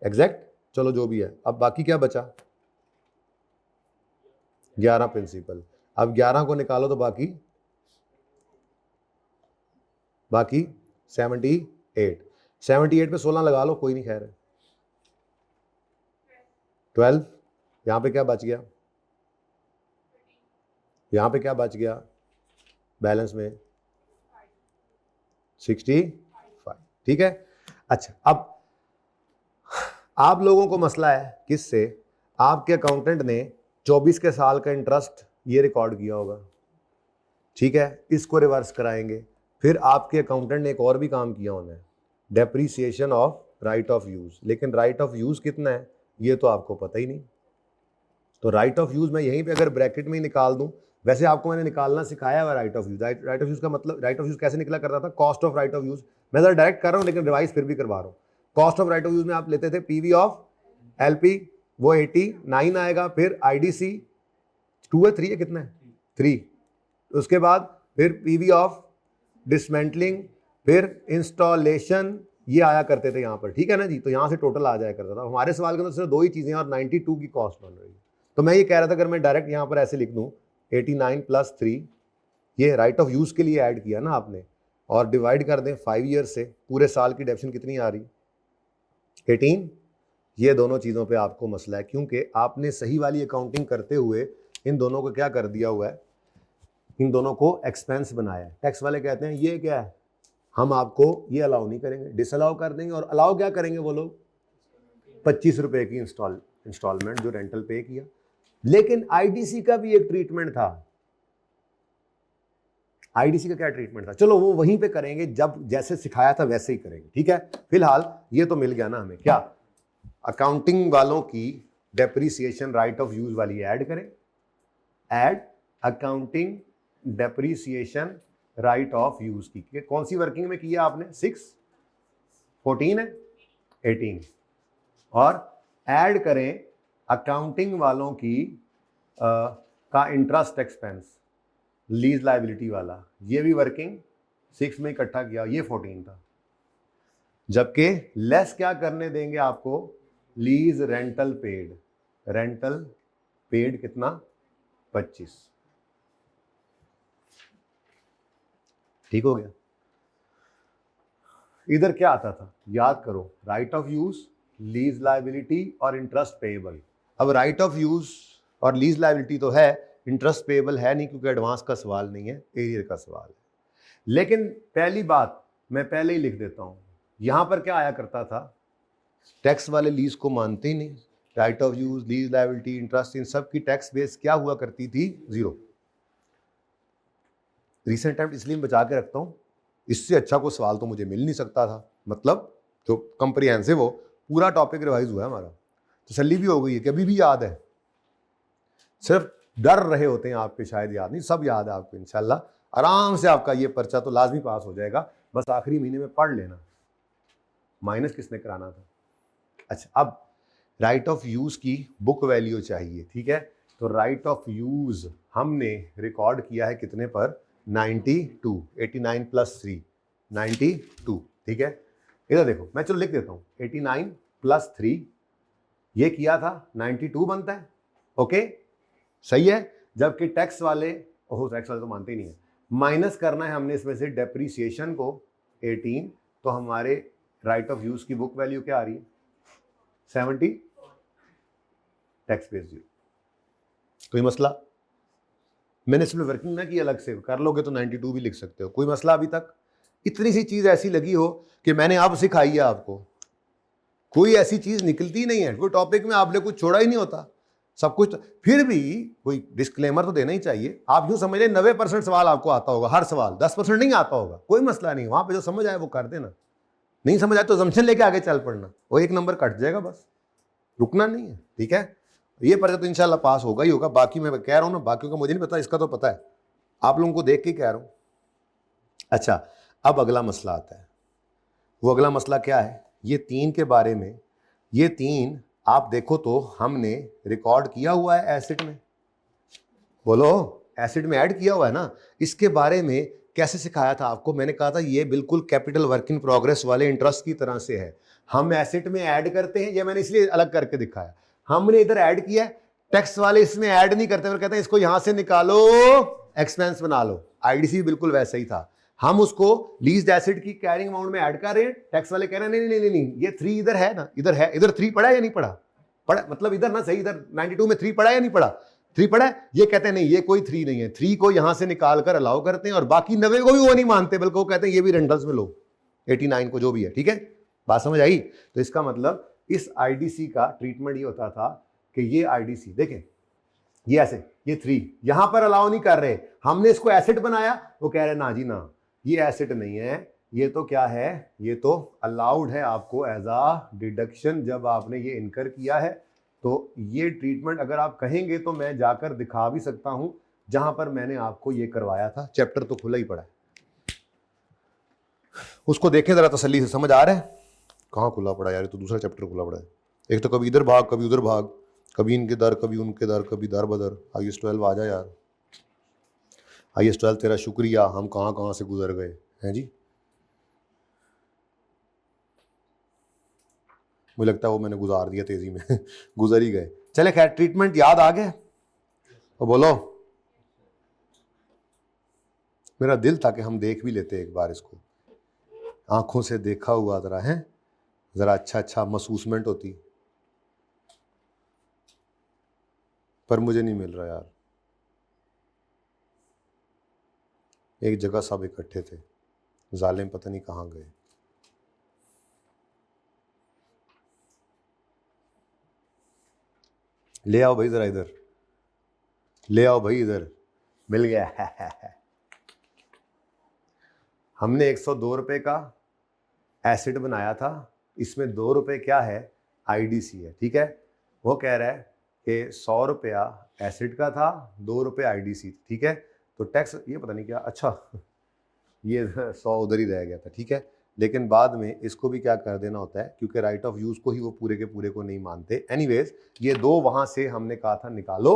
एग्जैक्ट। चलो जो भी है, अब बाकी क्या बचा? 11 प्रिंसिपल। अब 11 को निकालो तो बाकी 78 पे 16 लगा लो, कोई नहीं, खैर 12। यहां पे क्या बच गया? यहां पे क्या बच गया बैलेंस में? 65, ठीक है। अच्छा, अब आप लोगों को मसला है किससे? आपके अकाउंटेंट ने 24 के साल का इंटरेस्ट ये रिकॉर्ड किया होगा, ठीक है। इसको रिवर्स कराएंगे। फिर आपके अकाउंटेंट ने एक और भी काम किया होना है, depreciation of right of use. लेकिन राइट ऑफ यूज कितना है ये तो आपको पता ही नहीं। तो राइट ऑफ यूज मैं यहीं पे अगर ब्रैकेट में ही निकाल दूं, वैसे आपको मैंने निकालना सिखाया हुआ right of use. Right of use का मतलब, राइट ऑफ यूज कैसे निकला करता था? Cost of right of use. मैं जरा डायरेक्ट कर रहा हूं लेकिन रिवाइज फिर भी करवा रहा हूं। Cost of right of use में आप लेते थे पीवी ऑफ एलपी, वो 89 आएगा। फिर आईडीसी 2 है 3 है, कितना है? 3। उसके बाद फिर पीवी ऑफ डिसमेंटलिंग, फिर इंस्टॉलेशन, ये आया करते थे यहाँ पर, ठीक है ना जी। तो यहाँ से टोटल आ जाया करता था। हमारे सवाल के अंदर सिर्फ 2 ही चीजें और 92 की कॉस्ट बन रही है। तो मैं ये कह रहा था अगर मैं डायरेक्ट यहाँ पर ऐसे लिख दूँ 89 + 3, ये राइट ऑफ यूज के लिए ऐड किया ना आपने, और डिवाइड कर दें 5 ईयर से, पूरे साल की डेप्शन कितनी आ रही? 18। ये दोनों चीज़ों पे आपको मसला है, क्योंकि आपने सही वाली अकाउंटिंग करते हुए इन दोनों को क्या कर दिया हुआ है? इन दोनों को एक्सपेंस बनाया है। टैक्स वाले कहते हैं ये क्या है, हम आपको ये अलाउ नहीं करेंगे, डिसअलाउ कर देंगे। और अलाउ क्या करेंगे वो लोग? 25 रुपए की इंस्टॉलमेंट जो रेंटल पे किया। लेकिन आईडीसी का भी एक ट्रीटमेंट था। आईडीसी का क्या ट्रीटमेंट था? चलो वो वहीं पे करेंगे, जब जैसे सिखाया था वैसे ही करेंगे, ठीक है। फिलहाल ये तो मिल गया ना हमें, क्या अकाउंटिंग वालों की डेप्रीसिएशन राइट ऑफ यूज वाली ऐड करें। Add accounting depreciation right of use की, कौन सी वर्किंग में किया आपने? 6, 14 है, 18। और ऐड करें अकाउंटिंग वालों की का इंटरेस्ट एक्सपेंस, लीज लायबिलिटी वाला, ये भी वर्किंग 6 में इकट्ठा किया, ये 14 था। जबकि लेस क्या करने देंगे आपको? Lease rental paid, rental paid कितना? 25। ठीक हो गया। इधर क्या आता था याद करो? Right of use, lease liability और इंटरेस्ट पेएबल। अब राइट ऑफ यूज और लीज लायबिलिटी तो है, इंटरेस्ट पेएबल है नहीं, क्योंकि एडवांस का सवाल नहीं है, एरियर का सवाल है। लेकिन पहली बात मैं पहले ही लिख देता हूं, यहां पर क्या आया करता था? टैक्स वाले लीज को मानते ही नहीं। Right of use, lease liability, interest, इन सब की टैक्स बेस क्या हुआ करती थी? 0। रिसेंट टाइम इसलिए मैं बचा के रखता हूँ, इससे अच्छा कोई सवाल तो मुझे मिल नहीं सकता था। मतलब जो कंप्रीहेंसिव हो, पूरा टॉपिक रिवाइज हुआ है हमारा, तसल्ली भी हो गई है कि अभी भी याद है। सिर्फ डर रहे होते हैं आपके, शायद याद नहीं, सब याद है आपको इंशाल्लाह। आराम से आपका ये पर्चा तो लाजमी पास हो जाएगा, बस आखिरी महीने में पढ़ लेना माइनस किसने कराना था। अच्छा, अब राइट ऑफ यूज की बुक वैल्यू चाहिए, ठीक है। तो राइट ऑफ यूज हमने रिकॉर्ड किया है कितने पर? 92, 89 प्लस 3, 92, ठीक है। इधर देखो, मैं चलो लिख देता हूँ, 89 प्लस 3 ये किया था 92 बनता है, ओके सही है। जबकि टैक्स वाले, ओह टैक्स वाले तो मानते ही नहीं है, माइनस करना है हमने इसमें से डेप्रीसिएशन को 18, तो हमारे राइट ऑफ यूज की बुक वैल्यू क्या आ रही है? 70, टैक्स बेस 0। कोई मसला? मैंने इसमें वर्किंग ना की, अलग से कर लोगे तो 92 भी लिख सकते हो, कोई मसला अभी तक? इतनी सी चीज ऐसी लगी हो कि मैंने अब सिखाई है आपको, कोई ऐसी चीज निकलती नहीं है, कोई टॉपिक में आपने कुछ छोड़ा ही नहीं होता, सब कुछ। फिर भी कोई डिस्क्लेमर तो देना ही चाहिए। आप यूं समझ लें 90% सवाल आपको आता होगा, हर सवाल 10% नहीं आता होगा, कोई मसला नहीं, वहां पे जो समझ आए वो कर देना, नहीं समझ आए तो जमशन लेके आगे चल पड़ना, वो 1 नंबर कट जाएगा, बस रुकना नहीं है, ठीक है। ये पर्चा तो इंशाल्लाह पास होगा ही होगा। बाकी मैं कह रहा हूं ना, बाकियों का मुझे नहीं पता, इसका तो पता है, आप लोगों को देख के कह रहा हूं। अच्छा, अब अगला मसला आता है। वो अगला मसला क्या है? ये 3 के बारे में, ये 3 आप देखो तो हमने रिकॉर्ड किया हुआ है एसिड में, बोलो एसिड में ऐड किया हुआ है ना। इसके बारे में कैसे सिखाया था आपको? मैंने कहा था ये बिल्कुल कैपिटल वर्क इन प्रोग्रेस वाले इंटरेस्ट की तरह से है, हम एसिड में ऐड करते हैं, ये मैंने इसलिए अलग करके दिखाया। हमने इधर ऐड किया, टैक्स वाले इसमें ऐड नहीं करते, और कहते हैं इसको यहां से निकालो, एक्सपेंस बना लो। आईडीसी बिल्कुल वैसा ही था, हम उसको लीज्ड एसिड की कैरिंग अमाउंट में ऐड कर रहे हैं, टैक्स वाले कह रहे हैं नहीं नहीं नहीं नहीं, ये 3 इधर है ना, इधर है, इधर 3 पड़ा है या नहीं पड़ा? पड़ा, मतलब इधर ना सही, इधर 92 में 3 पड़ा है या नहीं पड़ा? 3 पड़ा है। ये कहते हैं नहीं, ये कोई 3 नहीं है, 3 को यहां से निकाल कर अलाउ करते हैं, और बाकी 90 को भी वो नहीं मानते, बल्कि वो कहते हैं ये भी रेंटल्स में लो, 89 को जो भी है, ठीक है। बात समझ आई? तो इसका मतलब इस आईडीसी का ट्रीटमेंट ये होता था कि ये आईडीसी देखें, ये ऐसे, ये 3 यहां पर अलाउ नहीं कर रहे, हमने इसको एसेट बनाया, वो कह रहे ना जी ना, ये एसेट नहीं है, ये तो क्या है, ये तो अलाउड है आपको एज अ डिडक्शन, जब आपने ये इनकर किया है। तो ये ट्रीटमेंट अगर आप कहेंगे तो मैं जाकर दिखा भी सकता हूं जहां पर मैंने आपको ये करवाया था, चैप्टर तो खुला ही पड़ा है, उसको देखें जरा तसल्ली से, समझ आ रहा है? कहाँ खुला पड़ा यार, तो दूसरा चैप्टर खुला पड़ा है, एक तो कभी इधर भाग कभी उधर भाग, कभी इनके दर कभी उनके दर, कभी दर बदर। IAS 12 आ जा यार, IAS 12 तेरा शुक्रिया, हम कहाँ कहाँ से गुजर गए हैं जी। मुझे लगता है वो मैंने गुजार दिया तेजी में गुजर ही गए। चले खैर, ट्रीटमेंट याद आ गया तो बोलो। मेरा दिल था कि हम देख भी लेते एक बार इसको, आंखों से देखा हुआ जरा है, जरा अच्छा महसूसमेंट होती, पर मुझे नहीं मिल रहा यार। एक जगह सब इकट्ठे थे, जालिम पता नहीं कहाँ गए। ले आओ भाई जरा इधर, ले आओ भाई इधर, मिल गया हमने 102 रुपए का एसिड बनाया था, इसमें 2 रुपए क्या है? आईडीसी है, ठीक है। वो कह रहा है कि 100 रुपया एसिड का था, 2 रुपए आईडीसी, ठीक है। तो टैक्स ये पता नहीं क्या, अच्छा ये 100 उधर ही रह गया था, ठीक है। लेकिन बाद में इसको भी क्या कर देना होता है, क्योंकि राइट ऑफ यूज को ही वो पूरे के पूरे को नहीं मानते। एनीवेज, ये 2 वहां से हमने कहा था निकालो,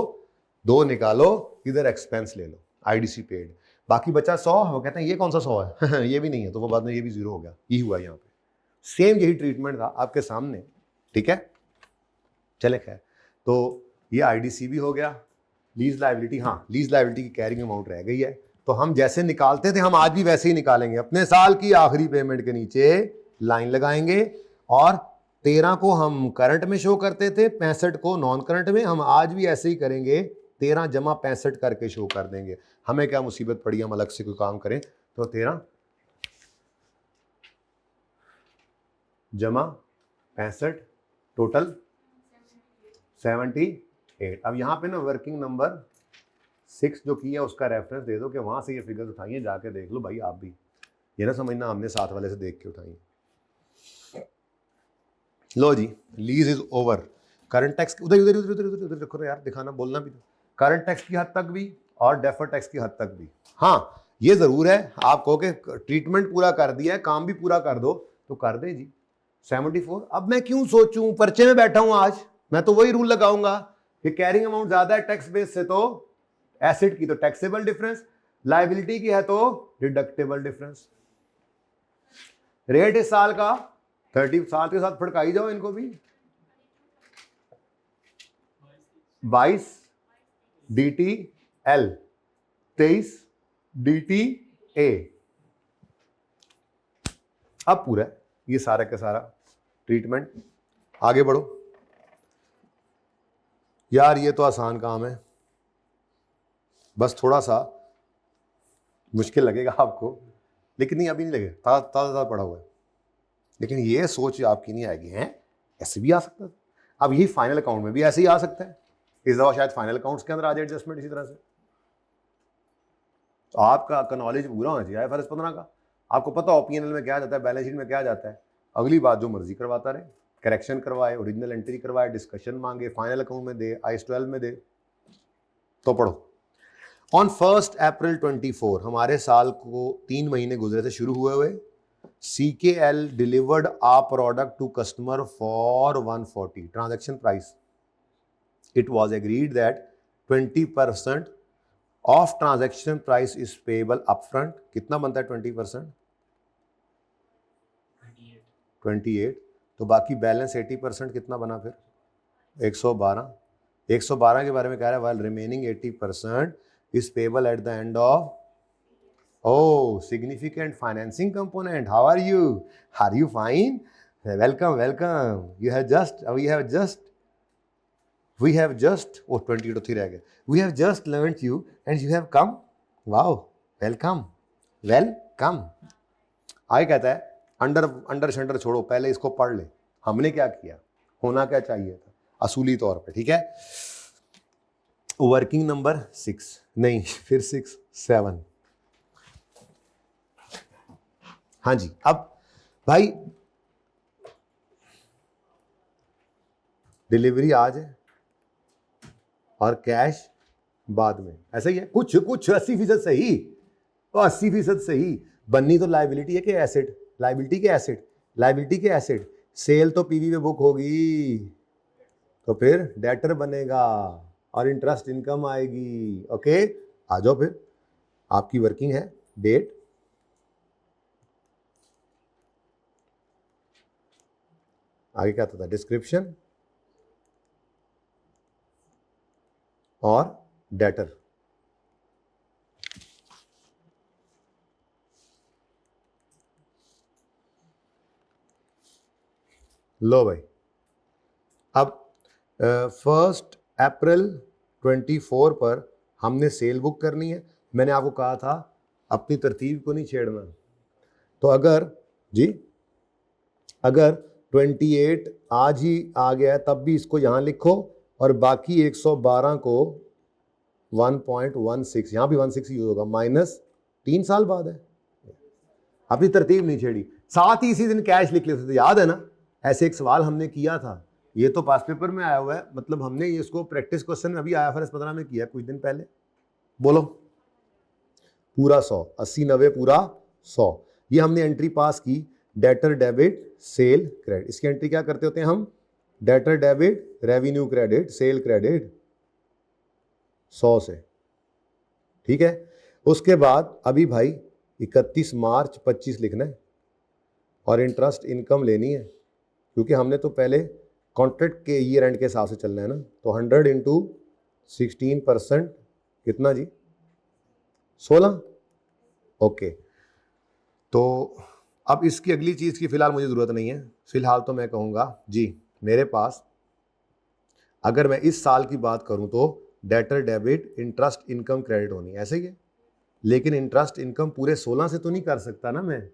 2 निकालो, इधर एक्सपेंस ले लो, आईडीसी पेड, बाकी बचा 100। वो कहते हैं ये कौन सा 100 है ये भी नहीं है, तो वो बाद में ये भी 0 हो गया। यही हुआ यहाँ पे, सेम यही ट्रीटमेंट था आपके सामने, ठीक है। चले खैर, तो ये आईडीसी भी हो गया। लीज लायबिलिटी, हाँ लीज लायबिलिटी की कैरिंग अमाउंट रह गई है, तो हम जैसे निकालते थे हम आज भी वैसे ही निकालेंगे। अपने साल की आखिरी पेमेंट के नीचे लाइन लगाएंगे, और 13 को हम करंट में शो करते थे, 65 को नॉन करंट में, हम आज भी ऐसे ही करेंगे, 13 जमा 65 करके शो कर देंगे। हमें क्या मुसीबत पड़ी, हम अलग से कोई काम करें? तो 13 जमा 65 टोटल 78। अब यहाँ पे ना वर्किंग नंबर 6 जो किया उसका रेफरेंस दे दो कि वहाँ से ये फिगर्स उठाइए, जाके देख लो भाई आप भी, ये ना समझना हमने साथ वाले से देख के उठाई। लो जी, lease is over. Current tax उधर उधर उधर उधर उधर उधर रखो यार, दिखाना बोलना भी। करंट टैक्स की हद तक भी और डेफर्ड टैक्स की हद तक भी। हाँ ये जरूर है, आप कहो कि ट्रीटमेंट पूरा कर दिया है, काम भी पूरा कर दो, तो कर दे जी 74। अब मैं क्यों सोचूं, पर्चे में बैठा हूं आज, मैं तो वही रूल लगाऊंगा कि कैरिंग अमाउंट ज्यादा है टैक्स बेस से तो एसेट की तो टैक्सेबल डिफरेंस, लायबिलिटी की है तो डिडक्टेबल डिफरेंस। रेट इस साल का 30 साल के साथ फटकाई जाओ इनको भी। 22 DTL, 23 DTA। अब पूरा है ये सारा का सारा ट्रीटमेंट। आगे बढ़ो यार, ये तो आसान काम है, बस थोड़ा सा मुश्किल लगेगा आपको, लेकिन नहीं अभी नहीं लगेगा, ताज़ा पड़ा हुआ है। लेकिन ये सोच आपकी नहीं आएगी, हैं ऐसे भी आ सकता है। अब यही फाइनल अकाउंट में भी ऐसे ही आ सकता है, इस दफा शायद फाइनल अकाउंट्स के अंदर आ जाए एडजस्टमेंट इसी तरह से। तो आपका नॉलेज पूरा होना चाहिए IFRS 15 का, आपको पता हो P&L में क्या जाता है, बैलेंस शीट में क्या जाता है। अगली बात जो मर्जी करवाता रहे, करेक्शन करवाए, ओरिजिनल एंट्री करवाए, डिस्कशन मांगे, फाइनल अकाउंट में दे, IAS 12 में दे। तो पढ़ो। ऑन 1 अप्रैल 24 हमारे साल को 3 महीने गुजरे थे शुरू हुए CKL delivered a product to customer for 140 transaction price. It was agreed that 20% of transaction price is payable upfront. कितना बनता है 20%? 28। तो बाकी बैलेंस 80% कितना बना फिर? 112। 112 के बारे में कह रहा है while remaining 80% is payable at the end of significant financing component. How are you? Are you fine? Welcome. We have just 23 रह गए. We have just learnt you and you have come. Wow, welcome. आगे कहता है अंडर शंडर छोड़ो, पहले इसको पढ़ ले, हमने क्या किया, होना क्या चाहिए था असूली तौर पे, ठीक है। वर्किंग नंबर 6 नहीं, फिर 6 7। हाँ जी, अब भाई डिलीवरी आज है और कैश बाद में, ऐसा ही है। कुछ 80% सही, तो 80% सही। बननी तो लायबिलिटी है कि एसेट, लायबिलिटी के एसेट। सेल तो पीवी में बुक होगी, तो फिर डेटर बनेगा और इंटरेस्ट इनकम आएगी। ओके, आ जाओ फिर, आपकी वर्किंग है। डेट, आगे क्या था, डिस्क्रिप्शन और डेटर। लो भाई, अब 1 अप्रैल 24 पर हमने सेल बुक करनी है। मैंने आपको कहा था अपनी तरतीब को नहीं छेड़ना। तो अगर 28 आज ही आ गया तब भी इसको यहाँ लिखो, और बाकी 112 को 1.16, यहाँ भी 16 यूज होगा, माइनस 3 साल बाद है। अपनी तरतीब नहीं छेड़ी, साथ ही इसी दिन कैश लिख लेते थे, याद है ना, ऐसे एक सवाल हमने किया था, ये तो पास पेपर में आया हुआ है, मतलब हमने इसको प्रैक्टिस क्वेश्चन में अभी IFRS 15 में किया कुछ दिन पहले। बोलो, पूरा 100, 80 90 पूरा 100। ये हमने एंट्री पास की, डेटर डेबिट सेल क्रेडिट। इसकी एंट्री क्या करते होते हैं हम, debtor debit revenue credit sale credit 100 से, ठीक है। उसके बाद अभी भाई 31 मार्च 25 लिखना है और इंटरेस्ट इनकम लेनी है, क्योंकि हमने तो पहले कॉन्ट्रैक्ट के ईयर एंड के हिसाब से चलना है ना। तो 100 इंटू 16% कितना जी, 16। ओके, तो अब इसकी अगली चीज़ की फ़िलहाल मुझे ज़रूरत नहीं है। फ़िलहाल तो मैं कहूँगा जी, मेरे पास अगर मैं इस साल की बात करूँ तो debtor debit interest income credit होनी, ऐसे ही है। लेकिन इंटरेस्ट इनकम पूरे 16 से तो नहीं कर सकता ना मैं,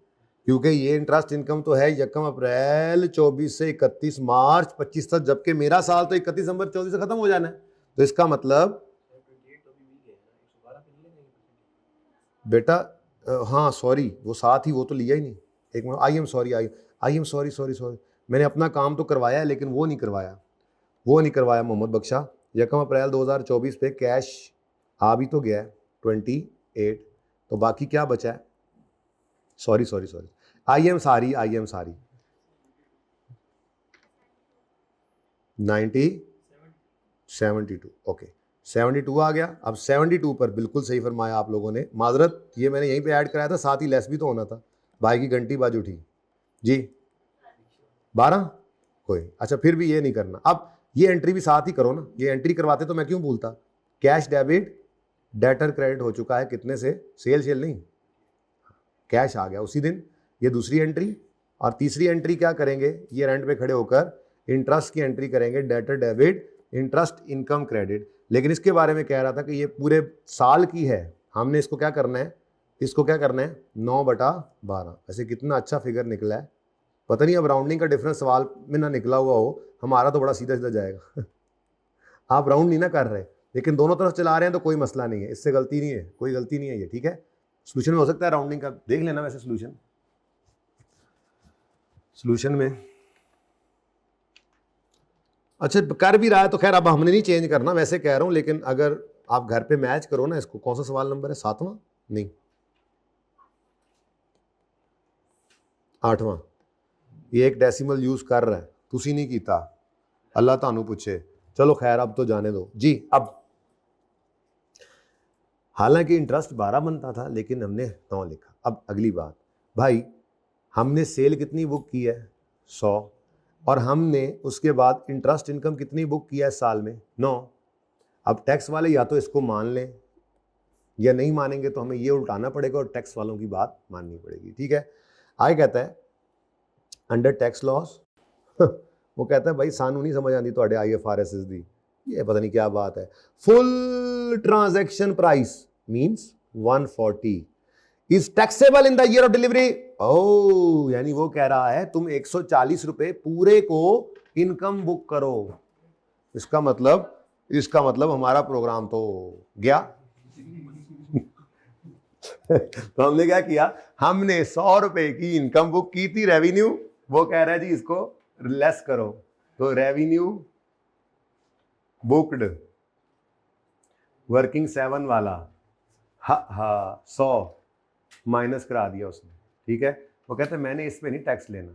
क्योंकि ये इंटरेस्ट इनकम तो है 1 अप्रैल 24 से 31 मार्च 25 तक, जबकि मेरा साल तो 31 दिसंबर 24 से खत्म हो जाना है। तो इसका मतलब बेटा हाँ सॉरी, वो साथ ही वो तो लिया ही नहीं। एक minute, I am sorry sorry, मैंने अपना काम तो करवाया है लेकिन वो नहीं करवाया मोहम्मद बख्शा। 1 अप्रैल 2024 पे कैश आ भी तो गया है 28, तो बाकी क्या बचा है? सॉरी आई एम सारी 72 ओके 72 आ गया। अब 72 पर बिल्कुल सही फरमाया आप लोगों ने, माजरत ये मैंने यहीं पे ऐड कराया था, साथ ही लेस भी तो होना था। भाई की घंटी बाज उठी जी, 12 कोई, अच्छा फिर भी ये नहीं करना। अब ये एंट्री भी साथ ही करो ना, ये एंट्री करवाते तो मैं क्यों भूलता। कैश डेबिट डेटर क्रेडिट हो चुका है, कितने से? सेल नहीं, कैश आ गया उसी दिन। ये दूसरी एंट्री, और तीसरी एंट्री क्या करेंगे, ये रेंट पे खड़े होकर इंटरेस्ट की एंट्री करेंगे, debtor debit interest income credit. लेकिन इसके बारे में कह रहा था कि ये पूरे साल की है, हमने इसको क्या करना है, 9/12। ऐसे कितना अच्छा फिगर निकला है, पता नहीं अब राउंडिंग का डिफरेंस सवाल में ना निकला हुआ हो, हमारा तो बड़ा सीधा सीधा जाएगा। आप राउंड नहीं ना कर रहे, लेकिन दोनों तरफ चला रहे हैं तो कोई मसला नहीं है, इससे गलती नहीं है, कोई गलती नहीं है ये, ठीक है। सोल्यूशन में हो सकता है राउंडिंग का, देख लेना वैसे सोल्यूशन में। अच्छा कर भी रहा है तो खैर अब हमने नहीं चेंज करना, वैसे कह रहा हूं, लेकिन अगर आप घर पे मैच करो ना इसको। कौन सा सवाल नंबर है, 7वां नहीं 8वां। ये एक डेसिमल यूज कर रहा है, तुसी नहीं कीता, अल्लाह तानू पूछे। चलो खैर अब तो जाने दो जी। अब हालांकि इंटरेस्ट 12 बनता था लेकिन हमने 9 लिखा। अब अगली बात भाई, हमने सेल कितनी बुक की है, 100, और हमने उसके बाद इंटरेस्ट इनकम कितनी बुक किया है साल में, 9। अब टैक्स वाले या तो इसको मान लें या नहीं मानेंगे, तो हमें ये उल्टाना पड़ेगा और टैक्स वालों की बात माननी पड़ेगी, ठीक है। आगे कहता है अंडर टैक्स लॉस, वो कहता है भाई सानू नहीं समझ आती थोड़े IFRS दी, ये पता नहीं क्या बात है। Full transaction price means 140 is taxable in the year of delivery. ओ यानी वो कह रहा है तुम 140 रुपए पूरे को इनकम बुक करो। इसका मतलब हमारा प्रोग्राम तो गया। तो हमने क्या किया, हमने 100 रुपए की इनकम बुक की थी, रेवेन्यू, वो कह रहा है जी इसको लेस करो, तो रेवेन्यू बुक्ड वर्किंग 7 वाला 100 माइनस करा दिया उसने, ठीक है। वो कहते हैं मैंने इस पे नहीं टैक्स लेना।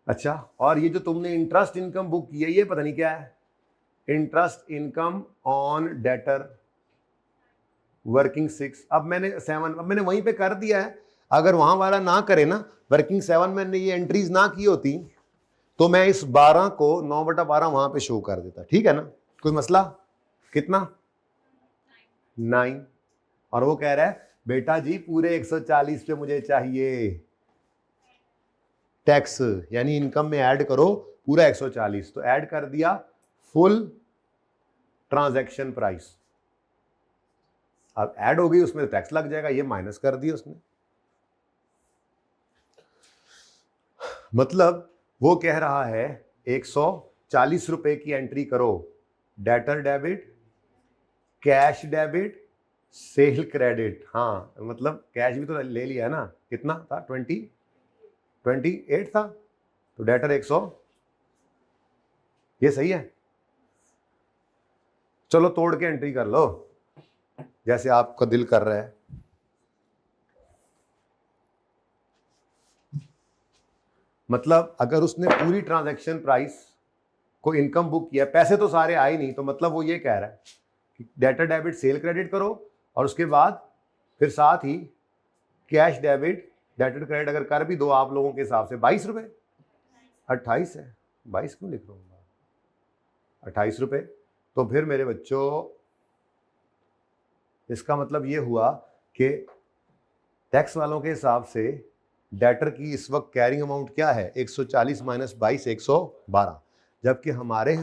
अच्छा, और ये जो तुमने इंटरेस्ट इनकम बुक की है ये पता नहीं क्या है, interest income on debtor working 6। अब मैंने 7, अब मैंने वहीं पे कर दिया है। अगर वहां वाला ना करे ना, वर्किंग 7 मैंने ये एंट्रीज ना की होती तो मैं इस 12 को 9/12 वहां पे शो कर देता, ठीक है ना, कोई मसला। कितना, 9। और वो कह रहा है बेटा जी पूरे 140 पे मुझे चाहिए टैक्स, यानी इनकम में ऐड करो पूरा 140। तो ऐड कर दिया फुल ट्रांजैक्शन प्राइस। अब ऐड हो गई, उसमें टैक्स लग जाएगा, ये माइनस कर दिया उसने। मतलब वो कह रहा है 140 रुपए की एंट्री करो, debtor debit, cash debit, cell credit. हाँ मतलब कैश भी तो ले लिया है ना, कितना था, 28 था, तो डेटर 100, ये सही है। चलो तोड़ के एंट्री कर लो जैसे आपका दिल कर रहा है। मतलब अगर उसने पूरी ट्रांजैक्शन प्राइस को इनकम बुक किया, पैसे तो सारे आए नहीं, तो मतलब वो ये कह रहा है कि डेटर डेबिट सेल क्रेडिट करो, और उसके बाद फिर साथ ही कैश डेबिट डेटर क्रेडिट अगर कर भी दो आप लोगों के हिसाब से 22 रुपए, 28 है, 22 क्यों लिख रहा हूँ, 28 रुपए। तो फिर मेरे बच्चों इसका मतलब ये हुआ कि टैक्स वालों के हिसाब से डेटर की इस वक्त कैरिंग अमाउंट क्या है, 140 माइनस 22 112। जबकि हमारे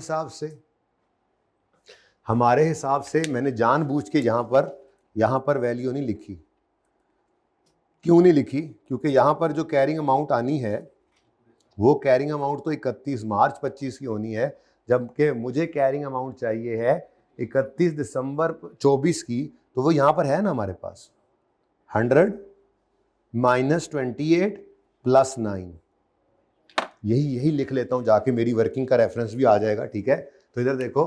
हिसाब से मैंने जानबूझ के यहां पर वैल्यू नहीं लिखी, क्यों नहीं लिखी? क्योंकि यहाँ पर जो कैरिंग अमाउंट आनी है वो कैरिंग अमाउंट तो 31 मार्च 25 की होनी है, जबकि मुझे कैरिंग अमाउंट चाहिए है 31 दिसंबर 24 की। तो वो यहाँ पर है ना हमारे पास 100 माइनस 28 प्लस 9। यही लिख लेता हूँ जाके, मेरी वर्किंग का रेफरेंस भी आ जाएगा। ठीक है, तो इधर देखो,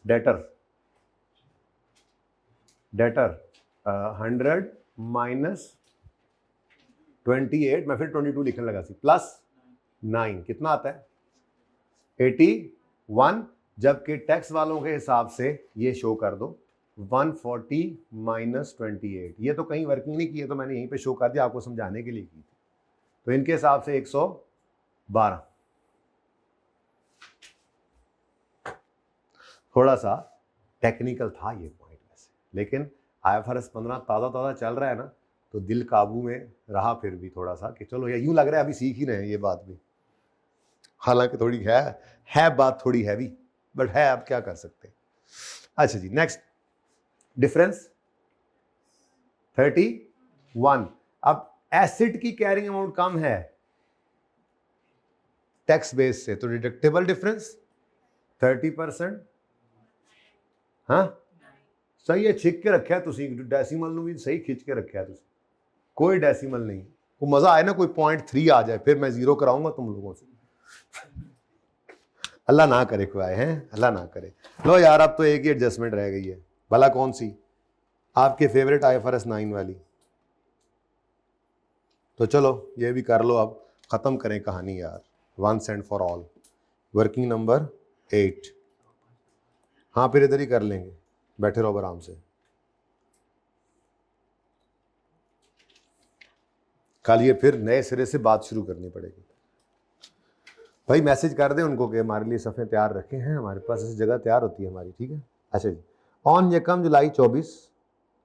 डेटर 100 माइनस 28, मैं फिर 22 लिखने लगा सी, प्लस 9 कितना आता है 81, जबकि टैक्स वालों के हिसाब से ये शो कर दो 140 माइनस 28। ये तो कहीं वर्किंग नहीं की है, तो मैंने यहीं पे शो कर दिया, आपको समझाने के लिए की थी। तो इनके हिसाब से 112। थोड़ा सा टेक्निकल था ये पॉइंट वैसे, लेकिन IFRS 15 ताज़ा चल रहा है ना, तो दिल काबू में रहा फिर भी थोड़ा सा कि चलो, या यूं लग रहा है अभी सीख ही रहे हैं ये बात भी, हालांकि थोड़ी है बात थोड़ी हैवी, बट है, अब क्या कर सकते हैं। अच्छा जी, नेक्स्ट डिफरेंस 31। अब एसेट की कैरिंग अमाउंट कम है टैक्स बेस से, तो डिडक्टेबल डिफरेंस 30%। हाँ सही है, छिक के रखा है तुसी, डेसिमल ਨੂੰ भी सही खिंच के रखा है तुसी, कोई डेसिमल नहीं। को मजा आए ना, कोई 0.3 आ जाए, फिर मैं 0 कराऊंगा तुम लोगों से। अल्लाह ना करे कोई आए हैं, अल्लाह ना करे। लो यार, अब तो एक ही एडजस्टमेंट रह गई है, भला कौन सी? आपके फेवरेट IFRS 9 वाली। तो चलो ये भी कर लो, अब खत्म करें कहानी यार, once and for all. Working number 8। हाँ फिर इधर ही कर लेंगे, बैठे रहो आराम से। कल ये फिर नए सिरे से बात शुरू करनी पड़ेगी। भाई मैसेज कर दें उनको कि हमारे लिए सफ़े तैयार रखे हैं, हमारे पास ऐसी जगह तैयार होती है हमारी। ठीक है, अच्छा जी। ऑन यकम जुलाई 24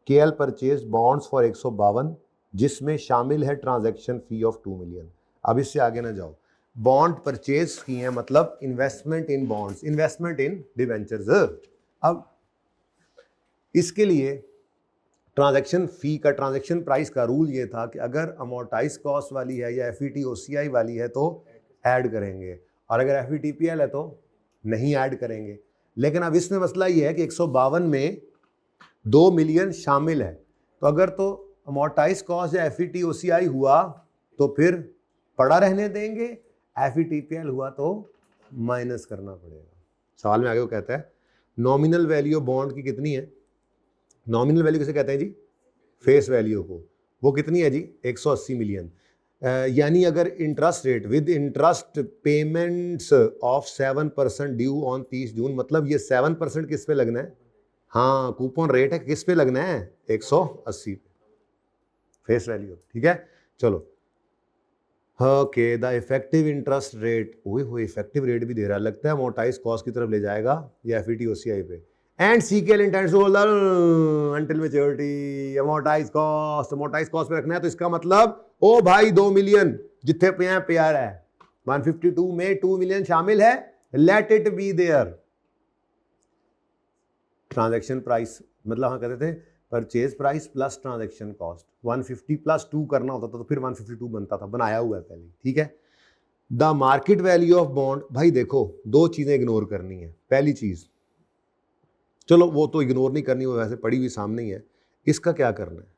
KL परचेज बॉन्ड्स फॉर 152, जिसमें शामिल है ट्रांजैक्शन फी ऑफ 2 मिलियन। अब इससे आगे ना जाओ, बॉन्ड परचेज किए हैं मतलब इन्वेस्टमेंट इन बॉन्ड्स, इन्वेस्टमेंट इन डिवेंचर्स। अब इसके लिए ट्रांजैक्शन फी का, ट्रांजैक्शन प्राइस का रूल ये था कि अगर अमोर्टाइज कॉस्ट वाली है या FET OCI वाली है तो ऐड करेंगे, और अगर FETPL है तो नहीं ऐड करेंगे। लेकिन अब इसमें मसला ये है कि 152 में 2 मिलियन शामिल है, तो अगर तो अमोर्टाइज कॉस्ट या FET OCI हुआ तो फिर पड़ा रहने देंगे, FETPL हुआ तो माइनस करना पड़ेगा। सवाल में आगे वो कहता है नॉमिनल वैल्यू बॉन्ड की कितनी है? नॉमिनल वैल्यू किसे कहते हैं जी? फेस वैल्यू को। वो कितनी है जी? 180 मिलियन। यानी अगर interest rate with interest payments of 7% due on 30 जून, मतलब ये 7% किस पे लगना है? हाँ, कूपन रेट है, किस पे लगना है? 180 पे फेस वैल्यू। ठीक है, चलो। Okay, the effective interest rate, ओए इफेक्टिव रेट भी दे रहा है, लगता है अमोर्टाइज कॉस्ट की तरफ ले जाएगा या FET OCI पे। And CKL intends to hold until maturity amortised cost पे रखना है, तो इसका मतलब ओ भाई 2 मिलियन जितने पे हैं प्यार है, 152 में 2 मिलियन शामिल है, let it be there. Transaction price मतलब हाँ कहते थे purchase price plus transaction cost, 150 plus 2 करना होता था तो फिर 152 बनता था, बनाया हुआ है पहले। ठीक है, the market value of bond. भाई देखो, 2 चीजें इग्नोर करनी है। पहली चीज, चलो वो तो इग्नोर नहीं करनी, वो वैसे पड़ी हुई सामने ही है, इसका क्या करना है?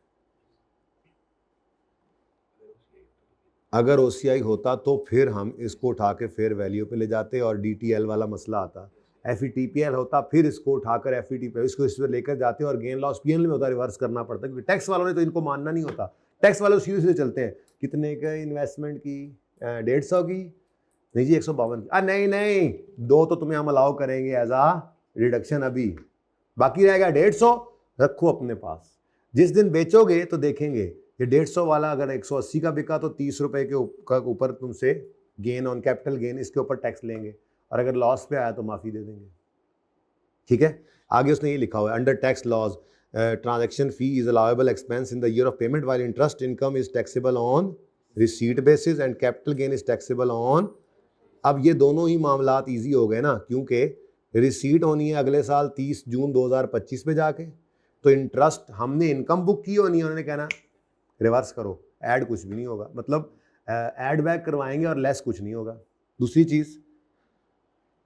अगर OCI होता तो फिर हम इसको उठा के फेयर वैल्यू पे ले जाते और DTL वाला मसला आता। FETPL होता फिर इसको उठाकर FET पे इसको इस पर लेकर जाते और गेन लॉस PNL में होता, रिवर्स करना पड़ता, क्योंकि टैक्स वालों ने तो इनको मानना नहीं होता। टैक्स वाले सीधे सीधे चलते हैं, कितने का इन्वेस्टमेंट की? 150 की? नहीं जी 152 की। नहीं 2 तो तुम्हें हम अलाउ करेंगे एज आ रिडक्शन, अभी बाकी रहेगा 150, रखो अपने पास। जिस दिन बेचोगे तो देखेंगे ये 150 वाला अगर 180 का बिका तो 30 रुपए के ऊपर तुमसे गेन ऑन कैपिटल गेन, इसके ऊपर टैक्स लेंगे, और अगर लॉस पे आया तो माफी दे देंगे। ठीक है, आगे उसने ये लिखा हुआ है under tax laws transaction fee is allowable expense in the year of payment while interest income is taxable on receipt basis and capital gain is taxable on. अब ये दोनों ही मामलात ईजी हो गए ना, क्योंकि रिसीट होनी है अगले साल 30 जून 2025 में जाके, तो इंटरेस्ट हमने इनकम बुक की होनी है, उन्होंने कहना रिवर्स करो, ऐड कुछ भी नहीं होगा, मतलब ऐड बैक करवाएंगे और लेस कुछ नहीं होगा। दूसरी चीज़,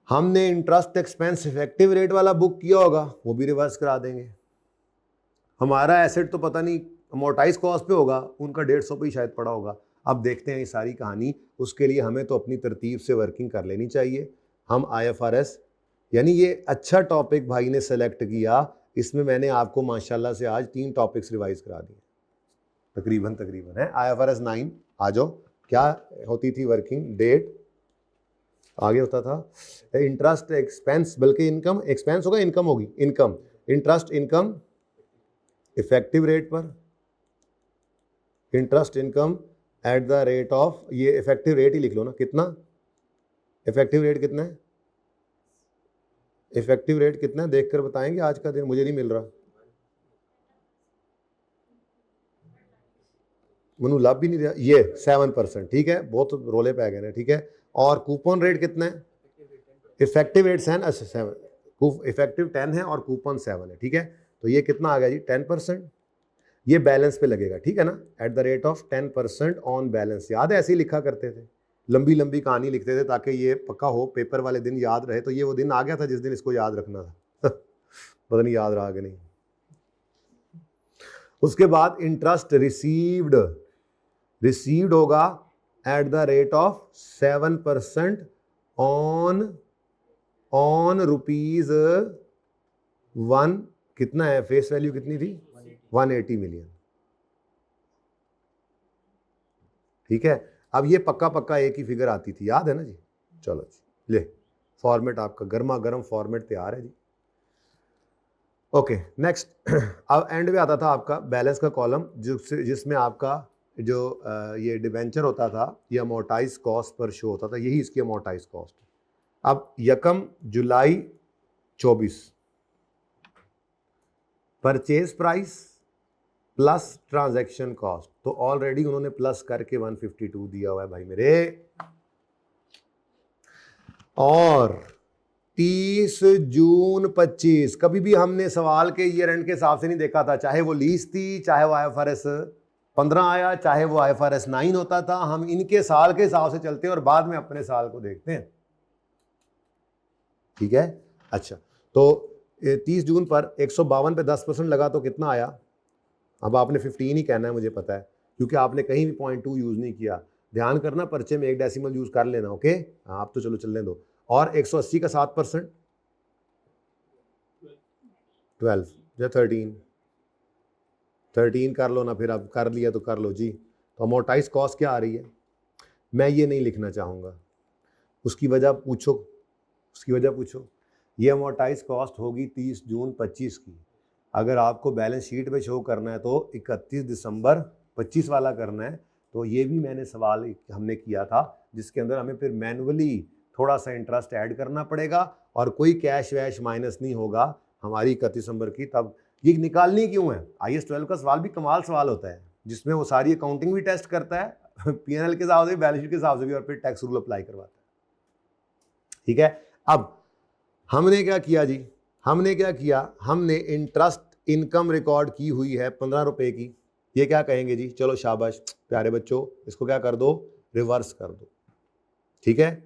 हमने इंटरेस्ट एक्सपेंस इफेक्टिव रेट वाला बुक किया होगा, वो भी रिवर्स करा देंगे। हमारा एसेट तो पता नहीं अमोर्टाइज कॉस्ट पे होगा, उनका 150 पे ही शायद पड़ा होगा। अब देखते हैं ये सारी कहानी, उसके लिए हमें तो अपनी तरतीब से वर्किंग कर लेनी चाहिए। हम IFRS, यानी ये अच्छा टॉपिक भाई ने सेलेक्ट किया, इसमें मैंने आपको माशाल्लाह से आज 3 टॉपिक्स रिवाइज करा दिए तकरीबन है। IFRS 9 आ जाओ, क्या होती थी वर्किंग, डेट, आगे होता था इंटरेस्ट एक्सपेंस, बल्कि इनकम एक्सपेंस होगा, इनकम होगी, income, interest income effective rate पर, interest income at the rate of, ये इफेक्टिव रेट ही लिख लो ना, कितना इफेक्टिव रेट कितना है, इफेक्टिव रेट कितना है देख कर बताएंगे, आज का दिन मुझे नहीं मिल रहा, मनु लाभ भी नहीं रहा, ये 7%, ठीक है, बहुत रोले पे आ गए ना, ठीक है। और कूपन रेट कितना है, इफेक्टिव रेट 7, इफेक्टिव 10 है और कूपन 7 है, ठीक है। तो ये कितना आ गया जी, 10%, ये बैलेंस पे लगेगा, ठीक है ना, eight the rate of 10% on balance. याद है ऐसे ही लिखा करते थे, लंबी लंबी कहानी लिखते थे ताकि ये पक्का हो, पेपर वाले दिन याद रहे। तो ये वो दिन आ गया था जिस दिन इसको याद रखना था पता नहीं याद रहा कि नहीं। उसके बाद इंटरेस्ट रिसीव्ड होगा eight the rate of 7% on rupees 1, कितना है, फेस वैल्यू कितनी थी, 180 मिलियन, ठीक है। अब ये पक्का एक ही फिगर आती थी, याद है ना जी। चलो जी, ले फॉर्मेट आपका गर्मा गर्म फॉर्मेट तैयार है जी। ओके नेक्स्ट, अब एंड में आता था आपका बैलेंस का कॉलम, जिसमें आपका जो ये डिबेंचर होता था, ये अमोर्टाइज कॉस्ट पर शो होता था, यही इसकी अमोर्टाइज कॉस्ट। अब 1 जुलाई 24 purchase price plus transaction cost, तो ऑलरेडी उन्होंने प्लस करके 152 दिया हुआ है भाई मेरे। और 30 जून 25, कभी भी हमने सवाल के ईयर एंड के हिसाब से नहीं देखा था, चाहे वो लीज थी, चाहे वो IFRS 15 आया, चाहे वो IFRS 9 होता था, हम इनके साल के हिसाब से चलते हैं और बाद में अपने साल को देखते हैं, ठीक है। अच्छा, तो 30 जून पर 152 पे 10% लगा तो कितना आया, अब आपने 15 ही कहना है, मुझे पता है, क्योंकि आपने कहीं भी 0.2 यूज नहीं किया। ध्यान करना, पर्चे में 1 डेसिमल यूज कर लेना, ओके। आप तो चलो चलने दो। और 180 का 7%, 12 या 13 कर लो ना, फिर अब कर लिया तो कर लो जी। तो अमोर्टाइज कॉस्ट क्या आ रही है, मैं ये नहीं लिखना चाहूँगा, उसकी वजह पूछो, ये अमोर्टाइज कॉस्ट होगी 30 जून 25 की। अगर आपको बैलेंस शीट पे शो करना है तो 31 दिसंबर 25 वाला करना है। तो ये भी मैंने सवाल हमने किया था, जिसके अंदर हमें फिर मैनुअली थोड़ा सा इंटरेस्ट ऐड करना पड़ेगा और कोई कैश वैश माइनस नहीं होगा हमारी 31 दिसंबर की। तब ये निकालनी क्यों है, IAS 12 का सवाल भी कमाल सवाल होता है, जिसमें वो सारी अकाउंटिंग भी टेस्ट करता है P&L के हिसाब से भी, बैलेंस शीट के हिसाब से भी, और फिर टैक्स रूल अप्लाई करवाता है, ठीक है। अब हमने क्या किया जी, हमने इंटरेस्ट इनकम रिकॉर्ड की हुई है 15 रुपए की। ये क्या कहेंगे जी, चलो शाबाश प्यारे बच्चों, इसको क्या कर दो, रिवर्स कर दो, ठीक है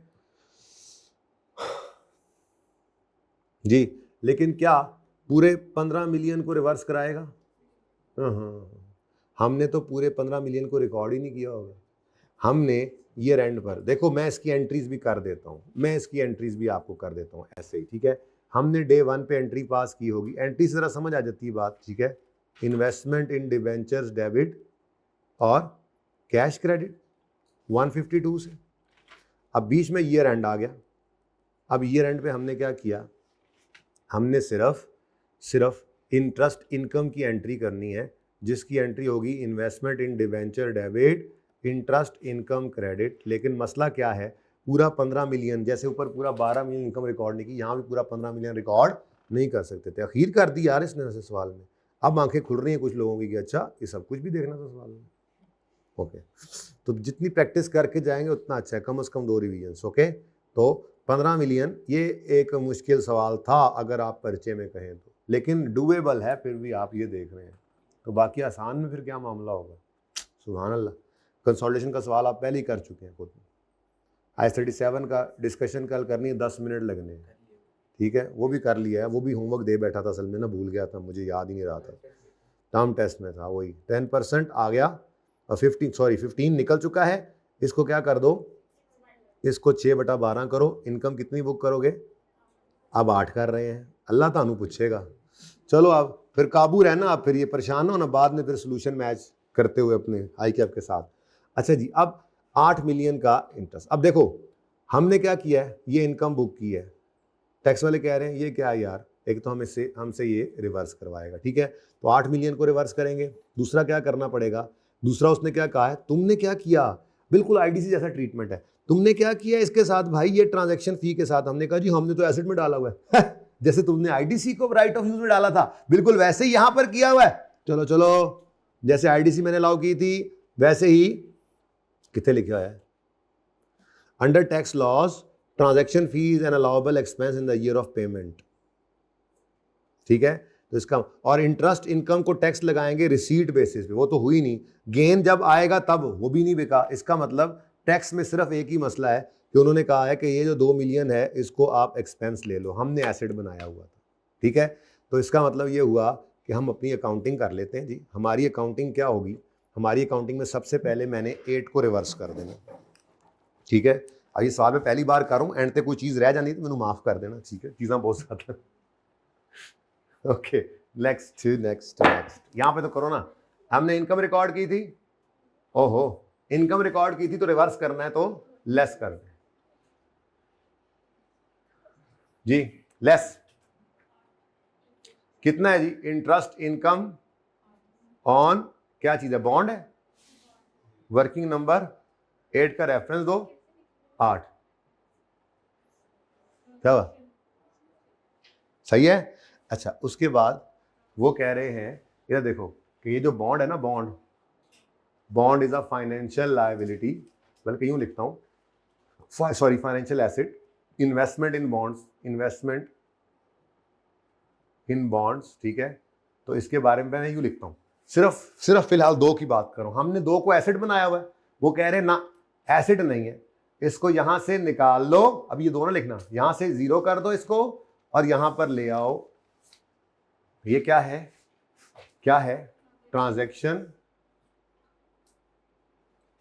जी। लेकिन क्या पूरे 15 मिलियन को रिवर्स कराएगा, हमने तो पूरे 15 मिलियन को रिकॉर्ड ही नहीं किया होगा। हमने ईयर एंड पर, देखो मैं इसकी एंट्रीज भी कर देता हूँ, आपको कर देता हूँ ऐसे ही, ठीक है। हमने डे 1 पे एंट्री पास की होगी, एंट्री से जरा समझ आ जाती है बात, ठीक है। इन्वेस्टमेंट इन डिबेंचर्स डेबिट और कैश क्रेडिट 152 से। अब बीच में ईयर एंड आ गया। अब ईयर एंड पे हमने क्या किया, हमने सिर्फ इंटरेस्ट इनकम की एंट्री करनी है, जिसकी एंट्री होगी इन्वेस्टमेंट इन debenture debit, interest income credit. लेकिन मसला क्या है, पूरा 15 मिलियन, जैसे ऊपर पूरा 12 मिलियन इनकम रिकॉर्ड नहीं की, यहाँ भी पूरा 15 मिलियन रिकॉर्ड नहीं कर सकते थे। अखीर कर दी यार इसने ऐसे सवाल में। अब आंखें खुल रही हैं कुछ लोगों की कि अच्छा ये सब कुछ भी देखना था सवाल में, ओके। तो जितनी प्रैक्टिस करके जाएंगे उतना अच्छा है, कम से कम 2 रिवीजन्स, ओके। तो 15 मिलियन ये एक मुश्किल सवाल था अगर आप परिचय में कहें तो, लेकिन डूएबल है, फिर भी आप ये देख रहे हैं। तो बाकी आसान में फिर क्या मामला होगा, सुभान अल्लाह, कंसोलिडेशन का सवाल आप पहले ही कर चुके हैं खुद। I-37 का डिस्कशन कल करनी है, 10 मिनट लगने हैं, ठीक है, वो भी कर लिया है, वो भी होमवर्क दे बैठा था, असल में ना भूल गया था, मुझे याद ही नहीं रहा था, टर्म टेस्ट में था वही। 10% आ गया और 15 निकल चुका है। इसको क्या कर दो, इसको 6/12 करो। इनकम कितनी बुक करोगे? अब 8 कर रहे हैं, अल्लाह तानू पूछेगा। चलो अब फिर काबू रहना, आप फिर ये परेशान हो ना बाद में फिर सोल्यूशन मैच करते हुए अपने आई कैप के साथ। अच्छा जी, अब 8 मिलियन का इंटरेस्ट। अब देखो हमने क्या किया है, ये इनकम बुक की है, टैक्स वाले कह रहे हैं ये क्या है यार, एक तो हमसे ये रिवर्स करवाएगा, ठीक है, तो 8 मिलियन को रिवर्स करेंगे। दूसरा क्या करना पड़ेगा, दूसरा उसने क्या कहा है, तुमने क्या किया, बिल्कुल आईडीसी जैसा ट्रीटमेंट है, तुमने क्या किया इसके साथ भाई, ये ट्रांजैक्शन फी के साथ। हमने कहा जी हमने तो एसेट में डाला हुआ है जैसे तुमने आईडीसी को राइट ऑफ यूज में डाला था, बिल्कुल वैसे ही यहां पर किया हुआ है। चलो चलो, जैसे आईडीसी मैंने अलाउ की थी वैसे ही, कितने लिखा है, under tax laws transaction fees and allowable expense in the year of payment, ठीक है। तो इसका और इंटरेस्ट इनकम को टैक्स लगाएंगे रिसीट बेसिस पे, वो तो हुई नहीं, गेन जब आएगा तब, वो भी नहीं बिका। इसका मतलब टैक्स में सिर्फ एक ही मसला है कि उन्होंने कहा है कि ये जो 2 मिलियन है इसको आप एक्सपेंस ले लो, हमने एसेट बनाया हुआ था, ठीक है। तो इसका मतलब ये हुआ कि हम अपनी अकाउंटिंग कर लेते हैं जी। हमारी अकाउंटिंग क्या होगी, हमारी अकाउंटिंग में सबसे पहले मैंने 8 को रिवर्स कर देना, ठीक है। अब ये सवाल में पहली बार कर रहा हूँ, एंड तक कोई चीज़ रह जानी तो मैंने माफ़ कर देना, ठीक है, चीज़ें बहुत ज़्यादा। ओके, नेक्स्ट यहाँ पे तो करो ना, हमने इनकम रिकॉर्ड की थी, ओहो इनकम रिकॉर्ड की थी तो रिवर्स करना है तो लेस कर दें जी। लेस कितना है जी, इंटरेस्ट इनकम ऑन क्या चीज है, बॉन्ड है, वर्किंग नंबर 8 का रेफरेंस दो, 8, क्या हुआ, सही है। अच्छा, उसके बाद वो कह रहे हैं, इधर देखो कि ये जो बॉन्ड है ना, bond is a financial liability, बल्कि यूं लिखता हूं, सॉरी फाइनेंशियल एसेट, इन्वेस्टमेंट इन बॉन्ड्स, ठीक है। तो इसके बारे में मैं यूं लिखता हूं, सिर्फ फिलहाल 2 की बात करूं, हमने 2 को एसेट बनाया हुआ है, वो कह रहे हैं ना एसेट नहीं है, इसको यहां से निकाल लो। अब ये दोनों लिखना, यहां से 0 कर दो इसको और यहां पर ले आओ, ये क्या है ट्रांजैक्शन,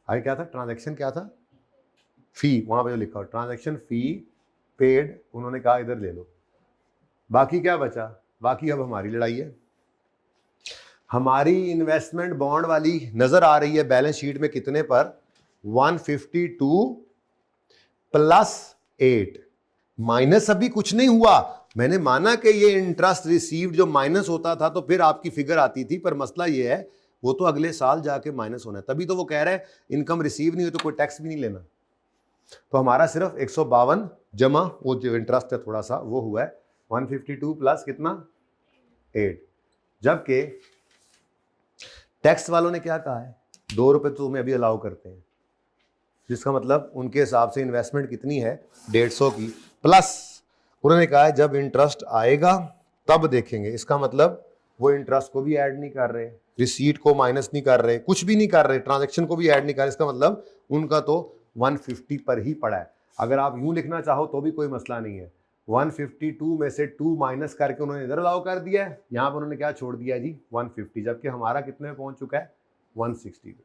आगे क्या था, ट्रांजैक्शन क्या था, फी, वहां पे जो लिखा हो ट्रांजैक्शन फी पेड, उन्होंने कहा इधर ले लो। बाकी क्या बचा, बाकी अब हमारी लड़ाई है। हमारी इन्वेस्टमेंट बॉन्ड वाली नजर आ रही है बैलेंस शीट में कितने पर, 152 + 8, माइनस अभी कुछ नहीं हुआ। मैंने माना कि ये इंटरेस्ट रिसीव्ड जो माइनस होता था तो फिर आपकी फिगर आती थी, पर मसला ये है वो तो अगले साल जाके माइनस होना है, तभी तो वो कह रहे हैं इनकम रिसीव नहीं हुई तो कोई टैक्स भी नहीं लेना। तो हमारा सिर्फ 152 जमा वो जो इंटरेस्ट है थोड़ा सा वो हुआ है 152 प्लस कितना 8, जबकि टैक्स वालों ने क्या कहा है 2 रुपए तो तुम्हें अभी अलाउ करते हैं, जिसका मतलब उनके हिसाब से इन्वेस्टमेंट कितनी है 150 की, प्लस उन्होंने कहा है जब इंटरेस्ट आएगा तब देखेंगे। इसका मतलब वो इंटरेस्ट को भी ऐड नहीं कर रहे, रिसीट को माइनस नहीं कर रहे, कुछ भी नहीं कर रहे, ट्रांजैक्शन को भी ऐड नहीं कर रहे, इसका मतलब उनका तो 150 पर ही पड़ा है। अगर आप यूं लिखना चाहो तो भी कोई मसला नहीं है, 152 में से 2 माइनस करके उन्होंने इधर अलाउ कर दिया है, यहां पर उन्होंने क्या छोड़ दिया है जी 150, जबकि हमारा कितने में पहुंच चुका है 160 पे।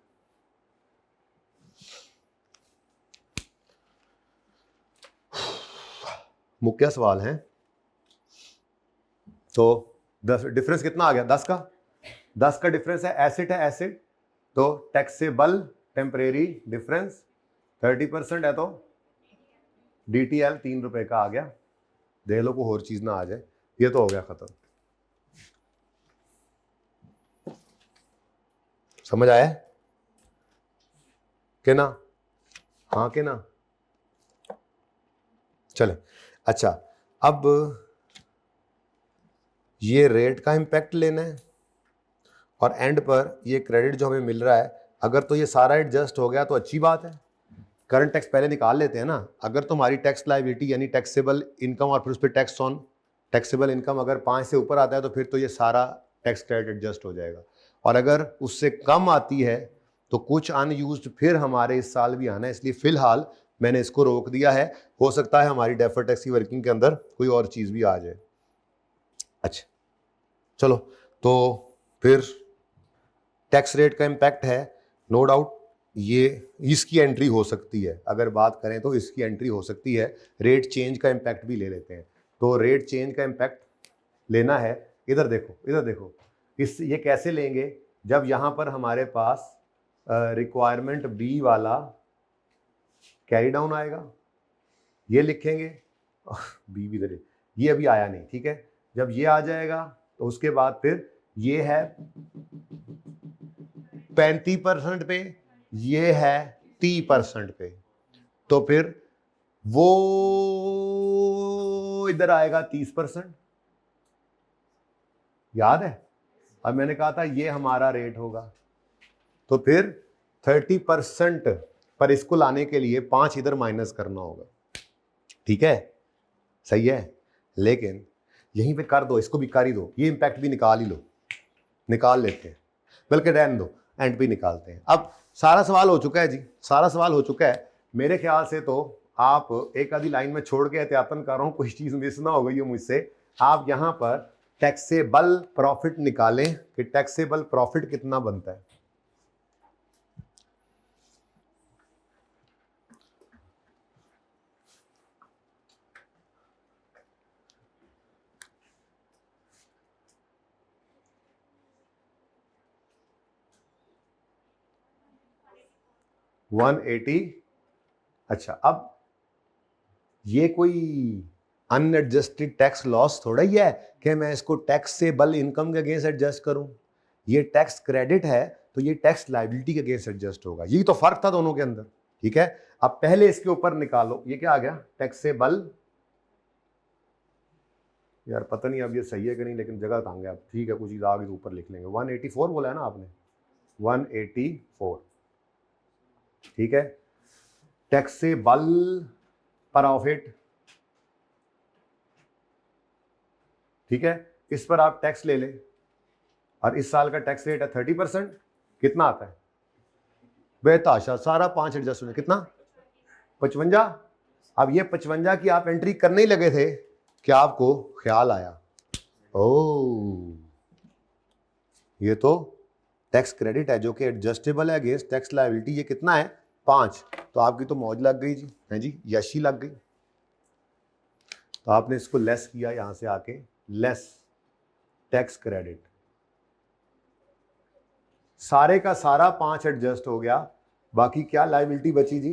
मुख्य सवाल है, तो डिफरेंस कितना आ गया 10 का डिफरेंस है, एसेट तो टैक्सेबल टेम्परेरी डिफरेंस 30% है, तो DTL 3 रुपए का आ गया। देख लो को और चीज ना आ जाए, ये तो हो गया खत्म। समझ आया कि ना, हाँ कि ना, चले। अच्छा, अब ये रेट का इम्पैक्ट लेना है और एंड पर ये क्रेडिट जो हमें मिल रहा है, अगर तो ये सारा एडजस्ट हो गया तो अच्छी बात है। करंट टैक्स पहले निकाल लेते हैं ना, अगर तुम्हारी टैक्स लायबिलिटी यानी टैक्सेबल इनकम और फिर उस पर टैक्स ऑन टैक्सेबल इनकम अगर 5 से ऊपर आता है तो फिर तो ये सारा टैक्स क्रेडिट एडजस्ट हो जाएगा, और अगर उससे कम आती है तो कुछ अनयूज्ड फिर हमारे इस साल भी आना है, इसलिए फिलहाल मैंने इसको रोक दिया है। हो सकता है हमारी डेफर्ड टैक्स की वर्किंग के अंदर कोई और चीज़ भी आ जाए। अच्छा चलो, तो फिर टैक्स रेट का इम्पैक्ट है, नो डाउट ये इसकी एंट्री हो सकती है। अगर बात करें तो इसकी एंट्री हो सकती है। रेट चेंज का इम्पैक्ट भी ले लेते हैं। तो रेट चेंज का इम्पैक्ट लेना है, इधर देखो, इधर देखो, ये कैसे लेंगे? जब यहाँ पर हमारे पास रिक्वायरमेंट बी वाला कैरी डाउन आएगा, ये लिखेंगे बी भी इधर, ये अभी आया नहीं, ठीक है। जब ये आ जाएगा तो उसके बाद फिर ये है 35% पे, ये है 30% पे, तो फिर वो इधर आएगा 30%। याद है? अब मैंने कहा था ये हमारा रेट होगा, तो फिर 30% पर इसको लाने के लिए 5 इधर माइनस करना होगा, ठीक है, सही है। लेकिन यहीं पे कर दो, इसको भी कर ही दो, ये इंपैक्ट भी निकाल ही लो, निकाल लेते हैं, बल्कि रहने दो, एंड पे निकालते हैं। अब सारा सवाल हो चुका है जी, सारा सवाल हो चुका है। मेरे ख्याल से तो आप एक आधी लाइन में छोड़ के एहतियातन कर रहा हूँ, कुछ चीज़ मिस ना हो गई हो मुझसे। आप यहाँ पर टैक्सेबल प्रॉफिट निकालें कि टैक्सेबल प्रॉफिट कितना बनता है। अच्छा, अब ये कोई अनएडजस्टेड टैक्स लॉस थोड़ा ही है कि मैं इसको टैक्सेबल इनकम के अगेंस्ट एडजस्ट करूं। ये टैक्स क्रेडिट है तो ये टैक्स लायबिलिटी के अगेंस्ट एडजस्ट होगा। यही तो फर्क था दोनों के अंदर, ठीक है। अब पहले इसके ऊपर निकालो, ये क्या आ गया? टैक्सेबल, यार पता नहीं अब ये सही है कि नहीं, लेकिन जगह तंग है। अब ठीक है, कुछ चीज आगे ऊपर लिख लेंगे। 184 बोला है ना आपने, 184, ठीक है। टैक्सेबल प्रॉफिट, ठीक है, इस पर आप टैक्स ले लें और इस साल का टैक्स रेट है 30%। कितना आता है बेताशा? सारा 5 एडजस्ट होने, कितना? 55। अब ये 55 की आप एंट्री करने ही लगे थे, क्या आपको ख्याल आया ओ ये तो टैक्स क्रेडिट है जो कि एडजस्टेबल है अगेंस्ट टैक्स लायबिलिटी। ये कितना है? 5। तो आपकी तो मौज लग गई जी, है जी, यशी लग गई। तो आपने इसको लेस किया, यहां से आके लेस टैक्स क्रेडिट, सारे का सारा 5 एडजस्ट हो गया। बाकी क्या लायबिलिटी बची जी?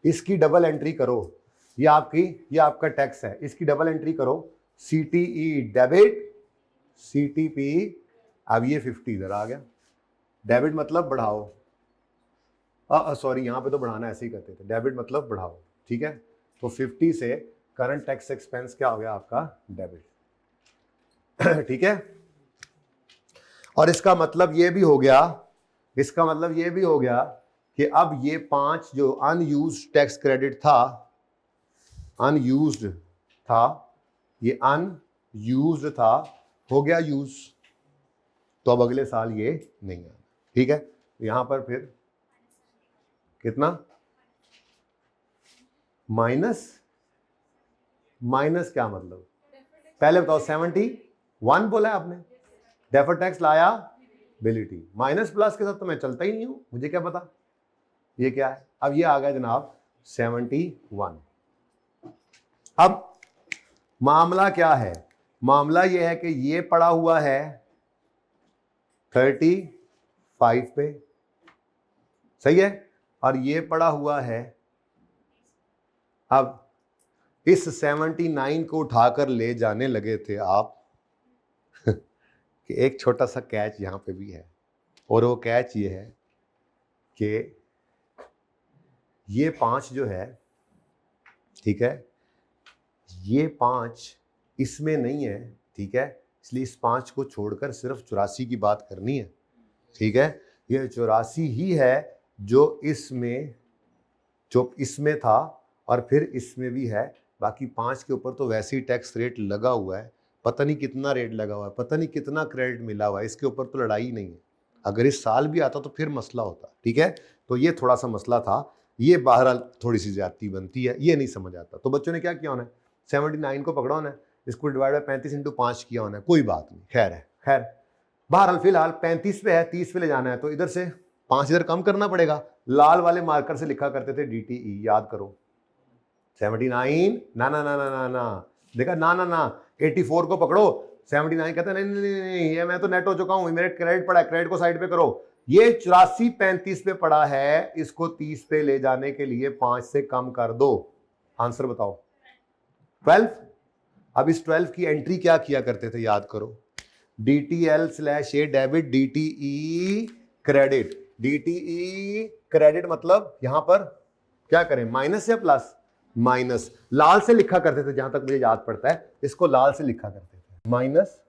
इसकी डबल एंट्री करो, ये आपका टैक्स है, इसकी डबल एंट्री करो। सीटीई डेबिट, सीटीपी, अब ये 50 इधर आ गया। डेबिट मतलब बढ़ाओ, सॉरी यहां पे तो बढ़ाना ऐसे ही करते थे, डेबिट मतलब बढ़ाओ, ठीक है। तो 50 से करंट टैक्स एक्सपेंस क्या हो गया आपका? डेबिट ठीक है। और इसका मतलब ये भी हो गया, इसका मतलब ये भी हो गया कि अब ये 5 जो अनयूज्ड टैक्स क्रेडिट था, अनयूज्ड था, ये अनयूज्ड था, हो गया यूज, तो अब अगले साल ये नहीं आना, ठीक है। यहां पर फिर कितना? माइनस, माइनस क्या मतलब? पहले बताओ, 71 बोला है आपने, deferred tax liability, minus plus के साथ तो मैं चलता ही नहीं हूं, मुझे क्या पता ये क्या है। अब ये आ गया जनाब 71। अब मामला क्या है? मामला ये है कि ये पड़ा हुआ है 35 पे, सही है, और ये पड़ा हुआ है, अब इस 79 को उठाकर ले जाने लगे थे आप कि एक छोटा सा कैच यहां पे भी है, और वो कैच ये है कि ये 5 जो है, ठीक है, ये 5 इसमें नहीं है, ठीक है, इसलिए इस 5 को छोड़कर सिर्फ 84 की बात करनी है, ठीक है। ये 84 ही है जो इसमें था और फिर इसमें भी है। बाकी 5 के ऊपर तो वैसे ही टैक्स रेट लगा हुआ है, पता नहीं कितना रेट लगा हुआ है, पता नहीं कितना क्रेडिट मिला हुआ है, इसके ऊपर तो लड़ाई नहीं है। अगर इस साल भी आता तो फिर मसला होता, ठीक है। तो ये थोड़ा सा मसला था, ये बहरहाल थोड़ी सी ज्यादती बनती है, ये नहीं समझ आता। तो बच्चों ने क्या किया होना है, 79 को पकड़ा होना है, इसको डिवाइड बाय 35 इंटू 5 किया होना है, कोई बात नहीं, खैर है। खैर बहरहाल फिलहाल 35 पे है, 30 पे ले जाना है, तो इधर से 5 इधर कम करना पड़ेगा। लाल वाले मार्कर से लिखा करते थे DTE, याद करो। 79 ना ना ना ना ना ना, देखा ना ना ना, 84 को पकड़ो, 79 कहते नहीं नहीं नहीं नहीं, ये मैं तो नेट हो चुका हूं, मेरे क्रेडिट पड़ा है, क्रेडिट को साइड पे करो। ये 84 35 पे पड़ा है, इसको 30 पे ले जाने के लिए 5 से कम कर दो। आंसर बताओ 12। अब इस 12 की एंट्री क्या किया करते थे, याद करो, DTL/A debit, DTE credit. DTE credit मतलब यहां पर क्या करें, माइनस या प्लस, माइनस। लाल से लिखा करते थे, जहां तक मुझे याद पड़ता है, इसको लाल से लिखा करते थे, माइनस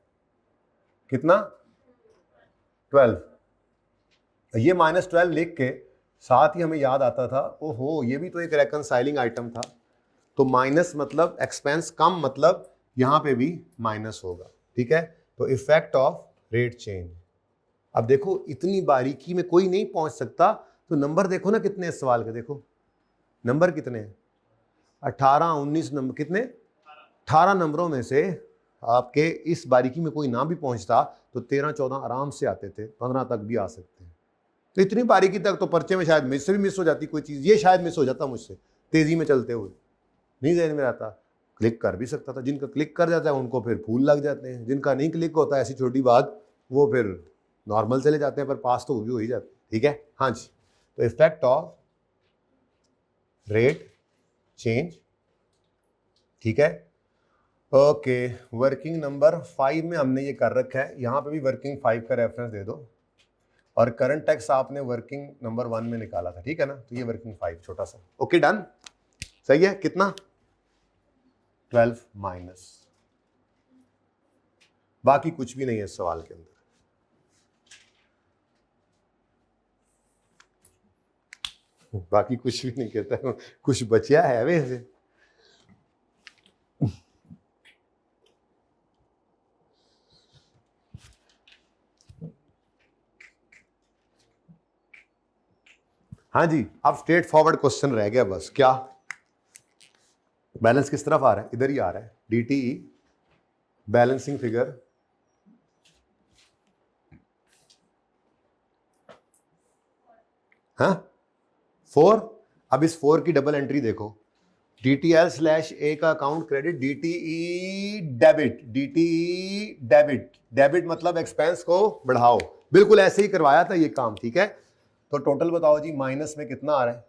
कितना 12। ये -12 लिख के साथ ही हमें याद आता था, ओहो ये भी तो एक रेकनसाइलिंग आइटम था। तो माइनस मतलब एक्सपेंस कम, मतलब यहां पे भी माइनस होगा, ठीक है। तो इफेक्ट ऑफ रेट चेंज। अब देखो इतनी बारीकी में कोई नहीं पहुंच सकता, तो नंबर देखो ना कितने इस सवाल के, देखो नंबर कितने हैं, 18 19 नंबर, कितने 18 नंबरों में से आपके इस बारीकी में कोई ना भी पहुंचता तो 13 14 आराम से आते थे, 15 तक भी आ सकते हैं। तो इतनी बारीकी तक तो पर्चे में शायद मुझसे भी मिस हो जाती कोई चीज़, ये शायद मिस हो जाता मुझसे तेजी में चलते हुए, नहीं ध्यान में आता। क्लिक कर भी सकता था, जिनका क्लिक कर जाता है उनको फिर फूल लग जाते हैं, जिनका नहीं क्लिक होता है ऐसी छोटी बात, वो फिर नॉर्मल चले जाते हैं, पर पास तो वो भी हो ही जाते, ठीक है। हाँ जी, तो इफेक्ट ऑफ रेट चेंज, ठीक है। ओके, वर्किंग नंबर 5 में हमने ये कर रखा है, यहां पे भी वर्किंग 5 का रेफरेंस दे दो, और करंट टैक्स आपने वर्किंग नंबर 1 में निकाला था, ठीक है ना। तो ये वर्किंग 5 छोटा सा, ओके डन, सही है। कितना 12 माइनस, बाकी कुछ भी नहीं है इस सवाल के अंदर। बाकी कुछ भी नहीं कहता, कुछ बचा है वैसे। हाँ जी, अब स्ट्रेट फॉरवर्ड क्वेश्चन रह गया बस, क्या बैलेंस किस तरफ आ रहा है, इधर ही आ रहा है, DTE बैलेंसिंग फिगर हाँ 4। अब इस 4 की डबल एंट्री देखो, DTL/A का account credit, DTE debit, DTE debit, debit मतलब एक्सपेंस को बढ़ाओ, बिल्कुल ऐसे ही करवाया था ये काम, ठीक है। तो टोटल बताओ जी, माइनस में कितना आ रहा है,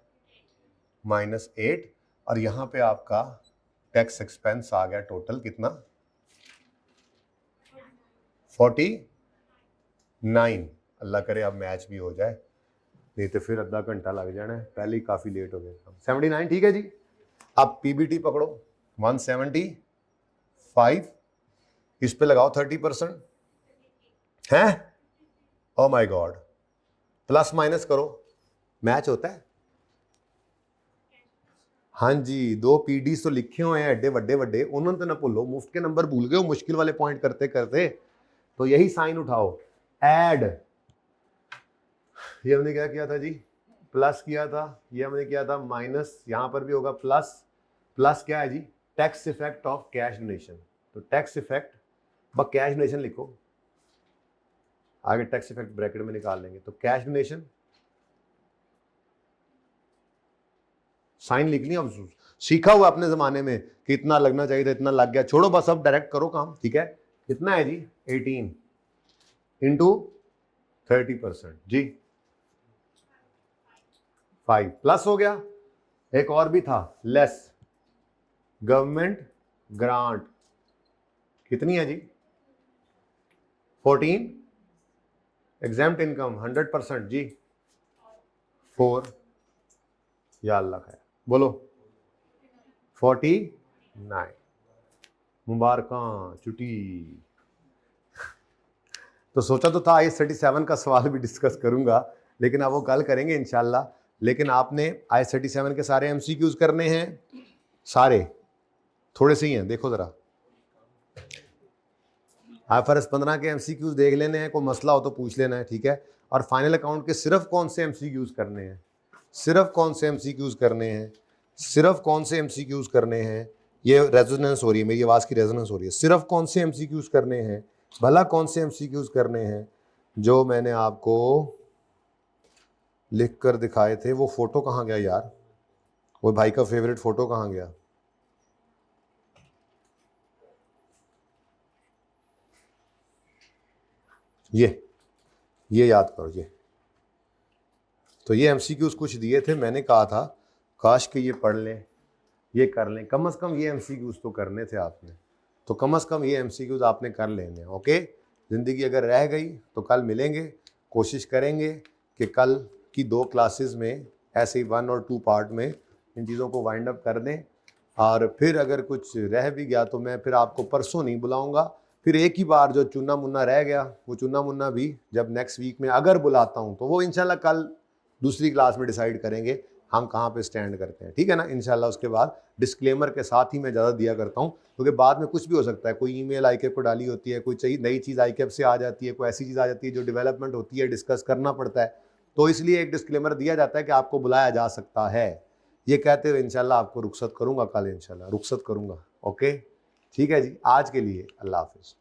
-8, और यहां पे आपका टैक्स एक्सपेंस आ गया टोटल कितना, 49। अल्लाह करे अब मैच भी हो जाए, नहीं तो फिर आधा घंटा लग जाना है, पहले ही काफी लेट हो गया। 79, ठीक है जी। अब PBT पकड़ो 175, इस पे लगाओ 30% है, oh my God, plus minus करो, मैच होता है। हाँ जी, 2 PD तो लिखे हुए हैं एडे वड्डे वड्डे, उन्होंने तो ना भूलो, मुफ्त के नंबर भूल गए हो मुश्किल वाले पॉइंट करते करते। तो यही साइन उठाओ, ऐड, ये हमने क्या किया था जी, प्लस किया था, ये हमने किया था माइनस, यहां पर भी होगा प्लस। प्लस क्या है जी, tax effect of cash donation. तो टैक्स इफेक्ट ब कैश डोनेशन लिखो, आगे टैक्स इफेक्ट ब्रैकेट में निकाल लेंगे। तो कैश डोनेशन साइन लिख लिया, अब सीखा हुआ अपने जमाने में कि इतना लगना चाहिए था, इतना लग गया, छोड़ो बस, अब डायरेक्ट करो काम, ठीक है। कितना है जी, 18 इंटू 30% जी, 5 प्लस हो गया। एक और भी था, लेस गवर्नमेंट ग्रांट, कितनी है जी, 14 एग्जाम्प्ट इनकम 100% जी, 4, या अल्लाह खैर, बोलो 49, मुबारकां चुटी। तो सोचा तो था IS-37 का सवाल भी डिस्कस करूंगा, लेकिन अब वो कल करेंगे इंशाल्लाह। लेकिन आपने IS-37 के सारे MCQs करने हैं, सारे, थोड़े से ही हैं, देखो जरा। IFRS 15 के MCQs देख लेने हैं, कोई मसला हो तो पूछ लेना है, ठीक है। और फाइनल अकाउंट के सिर्फ कौन से MCQs करने हैं, सिर्फ कौन से MCQs करने हैं, सिर्फ कौन से MCQs करने हैं, ये रेजोनेंस हो रही है, मेरी आवाज़ की रेजोनेंस हो रही है, सिर्फ कौन से MCQs करने हैं, भला कौन से MCQs करने हैं जो मैंने आपको लिख कर दिखाए थे। वो फोटो कहाँ गया यार, वो भाई का फेवरेट फोटो कहाँ गया? ये याद करो, ये तो ये MCQs कुछ दिए थे, मैंने कहा था काश कि ये पढ़ लें, ये कर लें, कम से कम ये MCQs तो करने थे आपने, तो कम से कम ये MCQs आपने कर लेने। ओके, ज़िंदगी अगर रह गई तो कल मिलेंगे, कोशिश करेंगे कि कल की 2 क्लासेस में ऐसे ही 1 और 2 पार्ट में इन चीज़ों को वाइंड अप कर दें। और फिर अगर कुछ रह भी गया तो मैं फिर आपको परसों नहीं बुलाऊंगा, फिर एक ही बार जो चुना मुन्ना रह गया वो चुना मुन्ना भी जब नेक्स्ट वीक में अगर बुलाता हूँ तो वो इंशाल्लाह कल दूसरी क्लास में डिसाइड करेंगे हम कहाँ पे स्टैंड करते हैं, ठीक है ना इंशाल्लाह। उसके बाद डिस्क्लेमर के साथ ही मैं ज़्यादा दिया करता हूँ, क्योंकि बाद में कुछ भी हो सकता है, कोई ईमेल ICAP को डाली होती है, कोई चाहिए नई चीज़ ICAP से आ जाती है, कोई ऐसी चीज़ आ जाती है जो डेवलपमेंट होती है, डिस्कस करना पड़ता है, तो इसलिए एक डिस्क्लेमर दिया जाता है कि आपको बुलाया जा सकता है। ये कहते हुए इंशाल्लाह आपको रुखसत करूँगा, कल इंशाल्लाह रुखसत करूँगा। ओके, ठीक है जी, आज के लिए अल्लाह हाफिज़।